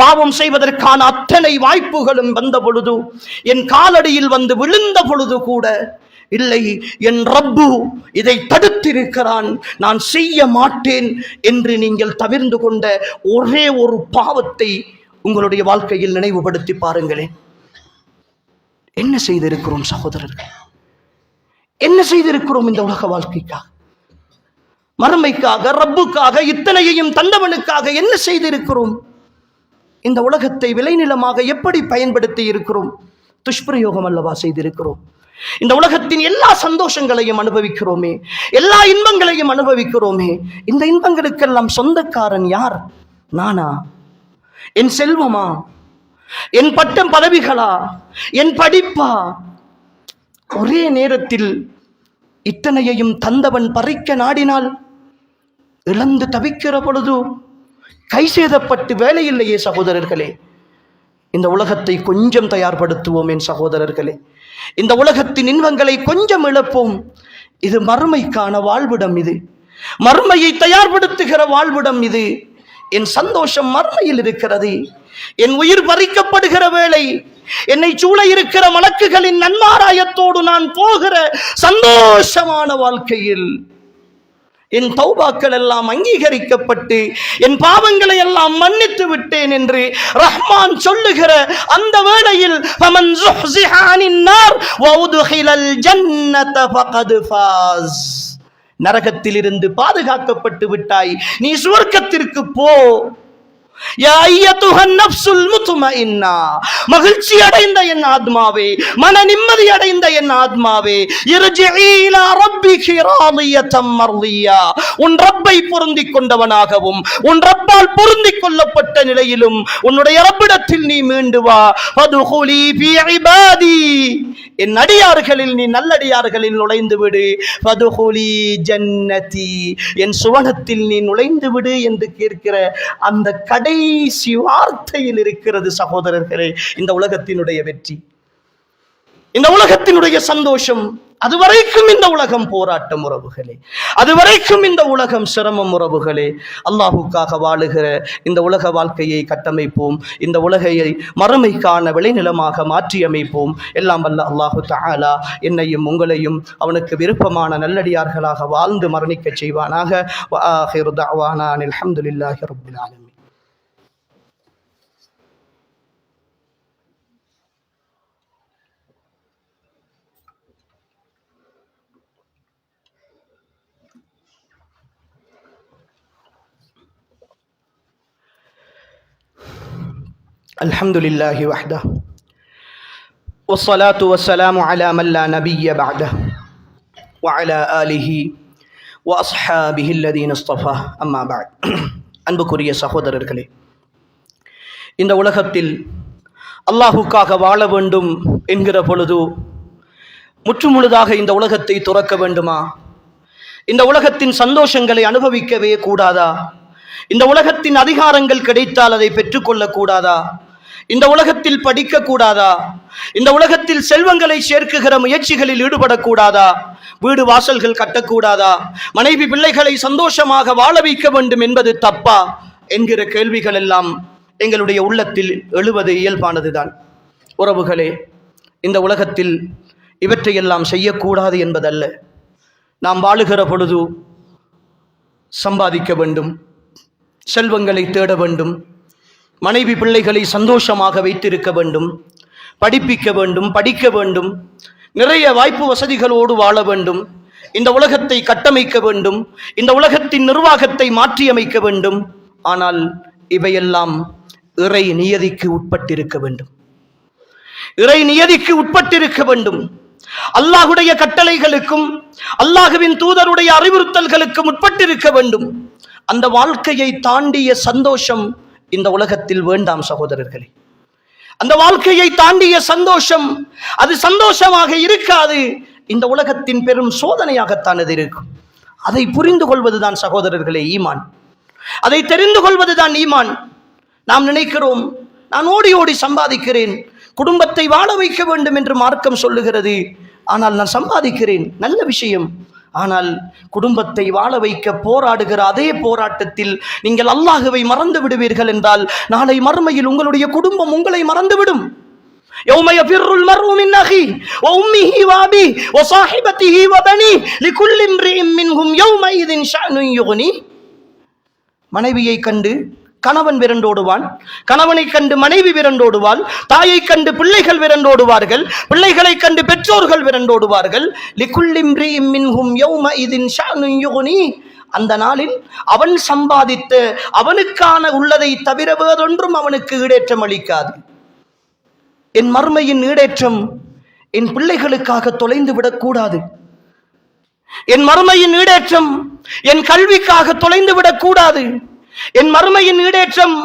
பாவம் செய்வதற்கான அத்தனை வாய்ப்புகளும் வந்த பொழுது, என் காலடியில் வந்து விழுந்த பொழுது கூட, இல்லை என் ரப்பு இதை தடுத்திருக்கிறான், நான் செய்ய மாட்டேன் என்று நீங்கள் தவிர்ந்து கொண்ட ஒரே ஒரு பாவத்தை உங்களுடைய வாழ்க்கையில் நினைவுபடுத்தி பாருங்களேன். என்ன செய்திருக்கிறோம் சகோதரர்கள்? என்ன செய்திருக்கிறோம் இந்த உலக வாழ்க்கைக்காக, மறுமைக்காக, ரப்புக்காக, இத்தனையையும் தந்தவனுக்காக என்ன செய்திருக்கிறோம்? இந்த உலகத்தை விளைநிலமாக எப்படி பயன்படுத்தி இருக்கிறோம்? துஷ்பிரயோகம் அல்லவா செய்திருக்கிறோம். இந்த உலகத்தின் எல்லா சந்தோஷங்களையும் அனுபவிக்கிறோமே, எல்லா இன்பங்களையும் அனுபவிக்கிறோமே. இந்த இன்பங்களுக்கெல்லாம் சொந்தக்காரன் யார்? நானா? என் செல்வமா? என் பட்டம் பதவிகளா? என் படிப்பா? ஒரே நேரத்தில் இத்தனையையும் தந்தவன் பறிக்க நாடினால் இழந்து தவிக்கிற பொழுது கை சேதப்பட்டு வேலை இல்லையே சகோதரர்களே. இந்த உலகத்தை கொஞ்சம் தயார்படுத்துவோம் என் சகோதரர்களே. இந்த உலகத்தின் இன்பங்களை கொஞ்சம் இழப்போம். இது மறுமைக்கான வாழ்விடம், இது மறுமையை தயார்படுத்துகிற வாழ்விடம். இது என் சந்தோஷம் மறுமையில் இருக்கிறது. என் உயிர் பறிக்கப்படுகிற வேளை, என்னை சூழ இருக்கிற மலக்குகளின் நன்மாராயத்தோடு நான் போகிற சந்தோஷமான வாழ்க்கையில் என் தௌபாக்கள் எல்லாம் அங்கீகரிக்கப்பட்டு என் பாவங்களை எல்லாம் மன்னித்து விட்டேன் என்று ரஹ்மான் சொல்லுகிற அந்த வேளையில் ஃபமன் ஸுஹ்ஸிஹ அனின் நார் வ உத்கிலல் ஜன்னத ஃபகத் ஃபாஸ், நரகத்திலிருந்து பாதுகாக்கப்பட்டு விட்டாய், நீ சுவர்க்கத்திற்கு போ. யா அய்யதுஹன் நஃப்ஸுல் முத்மஇன்னா, மகிழ்ச்சி அடைந்த என் ஆத்மாவே, மன நிம்மதி அடைந்த என் ஆத்மாவே, இர்ஜிஇ இலா ரப்பிகி ராதியத்தம் மர்தியா, உன் ரப்பை பொருந்திக் கொண்டவனாகவும் உன் ரப்பால் பொருந்திக் கொள்ளப்பட்ட நிலையிலும் உன்னுடைய ரப்பிடத்தில் நீ மீண்டு வா. ஃபதுகுலி ஃபீ இபாதி, என் அடியார்களில் நீ நல்லடியார்களில் நுழைந்து விடு. ஃபதுகுலி ஜன்னதி, என் சுவனத்தில் நீ நுழைந்து விடு என்று கேட்கிற அந்த கடைசி வார்த்தையில் இருக்கிறது சகோதரர்களே இந்த உலகத்தினுடைய வெற்றி, இந்த உலகத்தினுடைய சந்தோஷம். அதுவரைக்கும் இந்த உலகம் போராட்டம் உறவுகளே, அதுவரைக்கும் இந்த உலகம் சிரமம் உறவுகளே. அல்லாஹுக்காக வாழுகிற இந்த உலக வாழ்க்கையை கட்டமைப்போம். இந்த உலகையை மறுமைக்கான விளைநிலமாக மாற்றியமைப்போம். எல்லாம் வல்ல அல்லாஹு தஆலா என்னையும் உங்களையும் அவனுக்கு விருப்பமான நல்லடியார்களாக வாழ்ந்து மரணிக்க செய்வானாக. வ ஆகிரு தஅவானா அனில் ஹம்துலில்லாஹி ரப்பில் ஆலமீன். الحمد لله وحده والصلاة والسلام على من لا نبي بعده وعلى آله وأصحابه الذين اصطفى أما بعد. அன்புக்குரிய சகோதரர்களே, இந்த உலகத்தில் அல்லாஹுக்காக வாழ வேண்டும் என்கிற பொழுது முற்றுமுழுதாக இந்த உலகத்தை துறக்க வேண்டுமா? இந்த உலகத்தின் சந்தோஷங்களை அனுபவிக்கவே கூடாதா? இந்த உலகத்தின் அதிகாரங்கள் கிடைத்தால் அதை பெற்றுக்கொள்ள கூடாதா? இந்த உலகத்தில் படிக்க கூடாதா? இந்த உலகத்தில் செல்வங்களை சேர்க்குகிற முயற்சிகளில் ஈடுபடக்கூடாதா? வீடு வாசல்கள் கட்டக்கூடாதா? மனைவி பிள்ளைகளை சந்தோஷமாக வாழ வைக்க வேண்டும் என்பது தப்பா என்கிற கேள்விகள் எல்லாம் எங்களுடைய உள்ளத்தில் எழுவது இயல்பானதுதான். உறவுகளே, இந்த உலகத்தில் இவற்றையெல்லாம் செய்யக்கூடாது என்பதல்ல. நாம் வாழுகிற பொழுது சம்பாதிக்க வேண்டும், செல்வங்களை தேட வேண்டும், மனைவி பிள்ளைகளை சந்தோஷமாக வைத்திருக்க வேண்டும், படிப்பிக்க வேண்டும், படிக்க வேண்டும், நிறைய வாய்ப்பு வசதிகளோடு வாழ வேண்டும், இந்த உலகத்தை கட்டமைக்க வேண்டும், இந்த உலகத்தின் நிர்வாகத்தை மாற்றியமைக்க வேண்டும். ஆனால் இவையெல்லாம் இறை நியதிக்கு உட்பட்டிருக்க வேண்டும். இறை நியதிக்கு உட்பட்டிருக்க வேண்டும். அல்லாஹுடைய கட்டளைகளுக்கும் அல்லாஹுவின் தூதருடைய அறிவுறுத்தல்களுக்கும் உட்பட்டிருக்க வேண்டும். அந்த வாழ்க்கையை தாண்டிய சந்தோஷம் இந்த உலகத்தில் வேண்டாம் சகோதரர்களே. அந்த வாழ்க்கையை தாண்டிய சந்தோஷம் அது சந்தோஷமாக இருக்காது. இந்த உலகத்தின் பெரும் சோதனையாகத்தான் அது இருக்கும். அதை புரிந்து கொள்வதுதான் சகோதரர்களே ஈமான். அதை தெரிந்து கொள்வதுதான் ஈமான். நாம் நினைக்கிறோம், நான் ஓடி ஓடி சம்பாதிக்கிறேன், குடும்பத்தை வாழ வைக்க வேண்டும் என்று மார்க்கம் சொல்லுகிறது. ஆனால் நான் சம்பாதிக்கிறேன், நல்ல விஷயம். ஆனால் குடும்பத்தை வாழ வைக்க போராடுகிற அதே போராட்டத்தில் நீங்கள் அல்லாஹுவை மறந்து விடுவீர்கள் என்றால் நாளை மறுமையில் உங்களுடைய குடும்பம் உங்களை மறந்துவிடும். يوم يفر المرء من أخيه وأمه وأبيه وصاحبته وبنيه لكل امرئ منهم يومئذ شأن يغنيه. மனைவியை கண்டு கணவன் விரண்டோடுவான், கணவனை கண்டு மனைவி விரண்டோடுவாள், தாயை கண்டு பிள்ளைகள் விரண்டோடுவார்கள், பிள்ளைகளை கண்டு பெற்றோர்கள் விரண்டோடுவார்கள். லிகுல்லி இம்ரிஇம் மின்ஹும் யௌமஇதின் ஷஅனுன் யுக்னி. அந்த நாளில் அவன் சம்பாதித்த அவனுக்கான உள்ளதை தவிர வேறொன்றும் அவனுக்கு ஈடேற்றம் அளிக்காது. என் மர்மையின் ஈடேற்றம் என் பிள்ளைகளுக்காக தொலைந்து விடக்கூடாது. என் மர்மையின் ஈடேற்றம் என் கல்விக்காக தொலைந்து விடக்கூடாது. என் மர்மையின் ஈடேற்றம்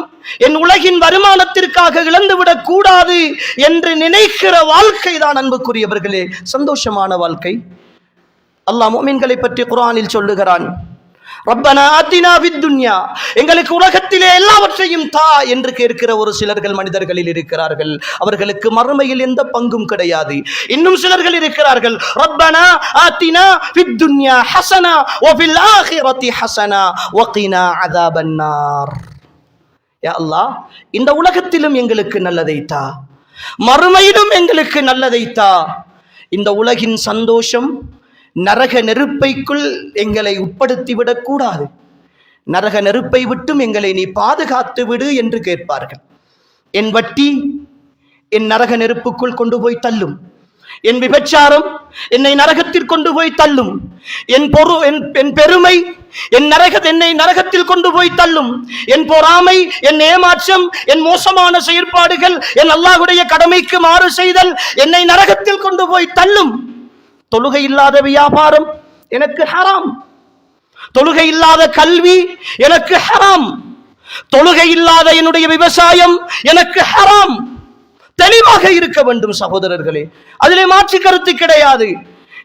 என் உலகின் வருமானத்திற்காக இழந்துவிடக் கூடாது என்று நினைக்கிற வாழ்க்கை தான் அன்புக்குரியவர்களே சந்தோஷமான வாழ்க்கை. அல்லாஹ் முஃமின்களை பற்றி குர்ஆனில் சொல்லுகிறான், ரப்பனா ஆத்தினா ஃபித் துன்யா, எங்களுக்கு உலகத்திலே எல்லாவற்றையும் தா என்று கேட்கிற ஒரு சிலர்கள் மனிதர்களில் இருக்கிறார்கள். அவர்களுக்கு மறுமையில் எந்த பங்கும் கிடையாது. இன்னும் சிலர்கள் இருக்கிறார்கள், ரப்பனா ஆத்தினா ஃபித் துன்யா ஹஸனா வ ஃபில் ஆখিরাতি ஹஸனா வ கினா அஸாபன்னார். யா அல்லாஹ், இந்த உலகத்திலும் எங்களுக்கு நல்லதை தா, மறுமையிலும் எங்களுக்கு நல்லதை தா. இந்த உலகின் சந்தோஷம் நரக நெருப்பைக்குள் எங்களை உட்படுத்திவிடக் கூடாது. நரக நெருப்பை விட்டும் எங்களை நீ பாதுகாத்து விடு என்று கேட்பார்கள். என் வட்டி என் நரக நெருப்புக்குள் கொண்டு போய் தள்ளும், என் விபச்சாரம் என்னை நரகத்தில் கொண்டு போய் தள்ளும், என் பெருமை என்னை நரகத்தில் கொண்டு போய் தள்ளும், என் பொறாமை, என் ஏமாற்றம், என் மோசமான செயற்பாடுகள், என் அல்லாஹ்வுடைய கடமைக்கு மாறு செய்தல் என்னை நரகத்தில் கொண்டு போய் தள்ளும். தொழுகை இல்லாத வியாபாரம் எனக்கு ஹராம், தொழுகை இல்லாத கல்வி எனக்கு ஹராம், தொழுகை இல்லாத என்னுடைய விவசாயம் எனக்கு ஹராம். தெளிவாக இருக்க வேண்டும் சகோதரர்களே, அதிலே மாற்று கருத்து கிடையாது.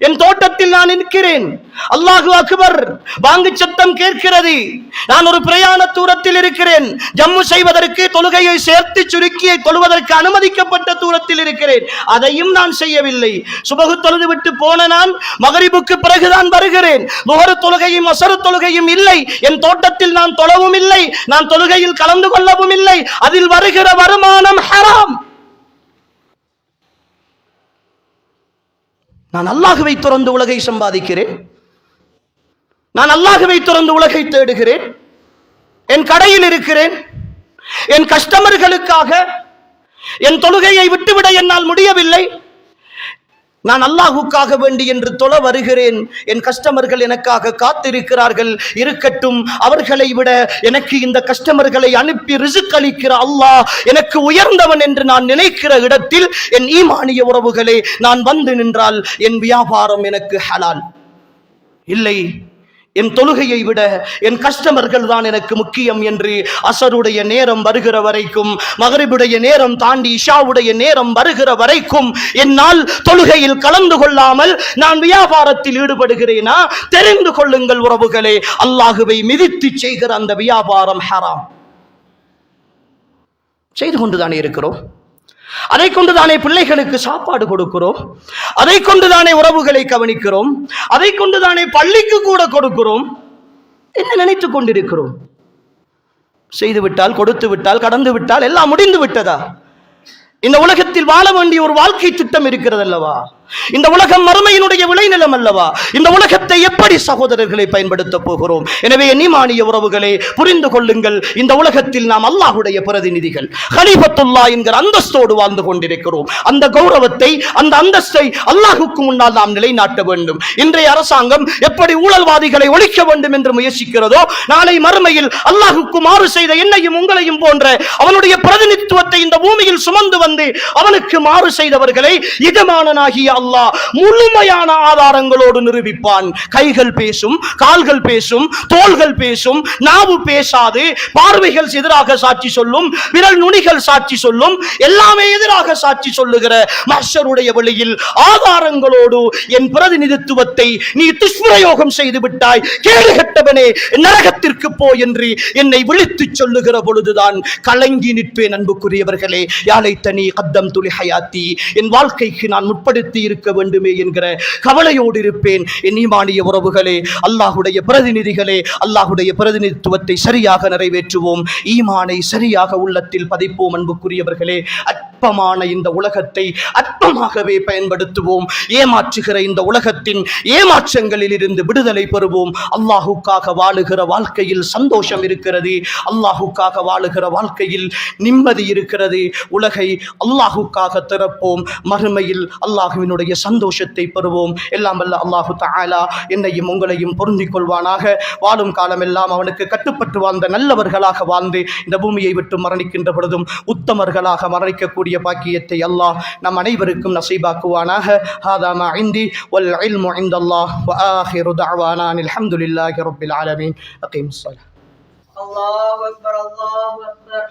என் தோட்டத்தில் நான் இருக்கிறேன், அல்லாஹு அக்பர் வாங்கு சத்தம் கேட்கிறது, நான் ஒரு பிரயாண தூரத்தில் இருக்கிறேன், ஜம்மு செய்வதற்கு தொழுகையை சேர்த்து சுருக்கியை தொழுவதற்கு அனுமதிக்கப்பட்ட தூரத்தில் இருக்கிறேன், அதையும் நான் செய்யவில்லை. சுபஹு தொழுது விட்டு போன நான் மகரிபுக்கு பிறகுதான் வருகிறேன். லுஹர் தொழுகையும் அஸர் தொழுகையும் இல்லை, என் தோட்டத்தில் நான் தொழவும் இல்லை, நான் தொழுகையில் கலந்து கொள்ளவும் இல்லை. அதில் வருகிற வருமானம் ஹராம். நான் அல்லாஹ்வை துறந்து உலகை சம்பாதிக்கிறேன், நான் அல்லாஹ்வை துறந்து உலகை தேடுகிறேன், என் கடையில் இருக்கிறேன், என் கஸ்டமர்களுக்காக என் தொழுகையை விட்டுவிட என்னால் முடியவில்லை, நான் அல்லாஹுக்காக வேண்டி என்று தொழ வருகிறேன். என் கஸ்டமர்கள் எனக்காக காத்திருக்கிறார்கள், இருக்கட்டும், அவர்களை விட எனக்கு இந்த கஸ்டமர்களை அனுப்பி ரிஸ்க் அளிக்கிற அல்லாஹ் எனக்கு உயர்ந்தவன் என்று நான் நினைக்கிற இடத்தில் என் ஈமானிய உறவுகளே நான் வந்து நின்றால் என் வியாபாரம் எனக்கு ஹலால் இல்லை. என் தொழுகையை விட என் கஸ்டமர்கள் தான் எனக்கு முக்கியம் என்று அசருடைய நேரம் வருகிற வரைக்கும், மகரிபுடைய நேரம் தாண்டி இஷாவுடைய நேரம் வருகிற வரைக்கும் என்னால் தொழுகையில் கலந்து கொள்ளாமல் நான் வியாபாரத்தில் ஈடுபடுகிறேனா? தெரிந்து கொள்ளுங்கள் உறவுகளே, அல்லாஹுவை மிதித்து செய்கிற அந்த வியாபாரம் ஹராம். செய்து கொண்டுதானே இருக்கிறோம், அதை கொண்டுதானே பிள்ளைகளுக்கு சாப்பாடு கொடுக்கிறோம், அதை கொண்டுதானே உறவுகளை கவனிக்கிறோம், அதை கொண்டுதானே பள்ளிக்கு கூட கொடுக்கிறோம். என்ன நினைத்துக் கொண்டிருக்கிறோம்? செய்து விட்டால், கொடுத்து விட்டால், கடந்து விட்டால் எல்லாம் முடிந்து விட்டதா? இந்த உலகத்தில் வாழ வேண்டிய ஒரு வாழ்க்கை திட்டம் இருக்கிறது அல்லவா? இந்த உலகம் மறுமையினுடைய விளைநிலம் அல்லவா? இந்த உலகத்தை எப்படி சகோதரர்களை பயன்படுத்த போகிறோம்? எனவே ஈமானிய உறவுகளே, புரிந்து கொள்ளுங்கள், இந்த உலகத்தில் நாம் அல்லாஹ்வுடைய பிரதிநிதிகள், கலீஃபத்துல்லாஹ் என்கிற அந்தஸ்தோடு வாழ்ந்து கொண்டிருக்கிறோம். அந்த கௌரவத்தை, அந்த அந்தஸ்தை அல்லாஹ்வுக்கு முன்னால் நாம் நிலைநாட்ட வேண்டும். இன்றைய அரசாங்கம் எப்படி ஊழல்வாதிகளை ஒழிக்க வேண்டும் என்று முயற்சிக்கிறதோ, நாளை மறுமையில் அல்லாஹ்வுக்கு மாறு செய்த என்னையும் உங்களையும் போன்ற அவனுடைய பிரதிநிதித்துவத்தை இந்த பூமியில் சுமந்து வந்து அவனுக்கு மாறு செய்தவர்களை எஜமானனாகிய அல்லாஹ் முழுமையான ஆதாரங்களோடு நிரூபிப்பான். கைகள் பேசும், கால்கள் பேசும், தோள்கள் பேசும், நாவு பேசாது, பார்வைகள் எதிராக சாட்சி சொல்லும், விரல் நுனிகள் சாட்சி சொல்லும், எல்லாமே எதிராக சாட்சி சொல்லுகிற மஹ்ஷருடைய வழியில் ஆதாரங்களோடு என் பிரதிநிதித்துவத்தை நீ துஷ்பிரயோகம் செய்து விட்டாய், கேடு கெட்டவனே, நரகத்திற்கு போ என்று என்னை விழித்து சொல்லுகிற பொழுதுதான் கலங்கி நிற்பேன். அன்புக்குரியவர்களே, யாலை தனி கத்தம் துலி ஹயாத்தி, என் வாழ்க்கைக்கு நான் முற்படுத்தி இருக்க வேண்டுமே என்கிற கவலையோடு இருப்பேன். என் ஈமானிய உறவுகளே, அல்லாஹ்வுடைய பிரதிநிதிகளே, அல்லாஹ்வுடைய பிரதிநிதித்துவத்தை சரியாக நிறைவேற்றுவோம், ஈமானை சரியாக உள்ளத்தில் பதிப்போம். அன்புக்குரியவர்களே, அற்பமான இந்த உலகத்தை அற்பமாகவே பயன்படுத்துவோம். ஏமாற்றுகிற இந்த உலகத்தின் ஏமாற்றங்களில் இருந்து விடுதலை பெறுவோம். அல்லாஹ்வுக்காக வாழுகிற வாழ்க்கையில் சந்தோஷம் இருக்கிறது, அல்லாஹ்வுக்காக வாழுகிற வாழ்க்கையில் நிம்மதி இருக்கிறது. உலகை அல்லாஹ்வுக்காக திறப்போம், மறுமையில் அல்லாஹ்வினுடைய சந்தோஷத்தை பெறுவோம். எல்லாம் வல்ல அல்லாஹு தஆலா என்னையும் உங்களையும் பொருந்திக் கொள்வானாக. வாழும் காலமெல்லாம் அவனுக்கு கட்டுப்பட்டு வாழ்ந்த நல்லவர்களாக வாழ்ந்து இந்த பூமியை விட்டு மரணிக்கின்ற பொழுதும் உத்தமர்களாக மரணிக்கக்கூடிய பாக்கியத்தை அல்லாஹ் நம் அனைவருக்கும் நசீபாக்குவானாக. ஹாதா மா இந்தி வல் இல்மு இன்தல்லாஹ் வ ஆகிரு தஅவானா அல்ஹம்துலில்லாஹி ரப்பில் ஆலமீன். அகீமுஸ் ஸலாத். அல்லாஹு அக்பர், அல்லாஹு அக்பர்.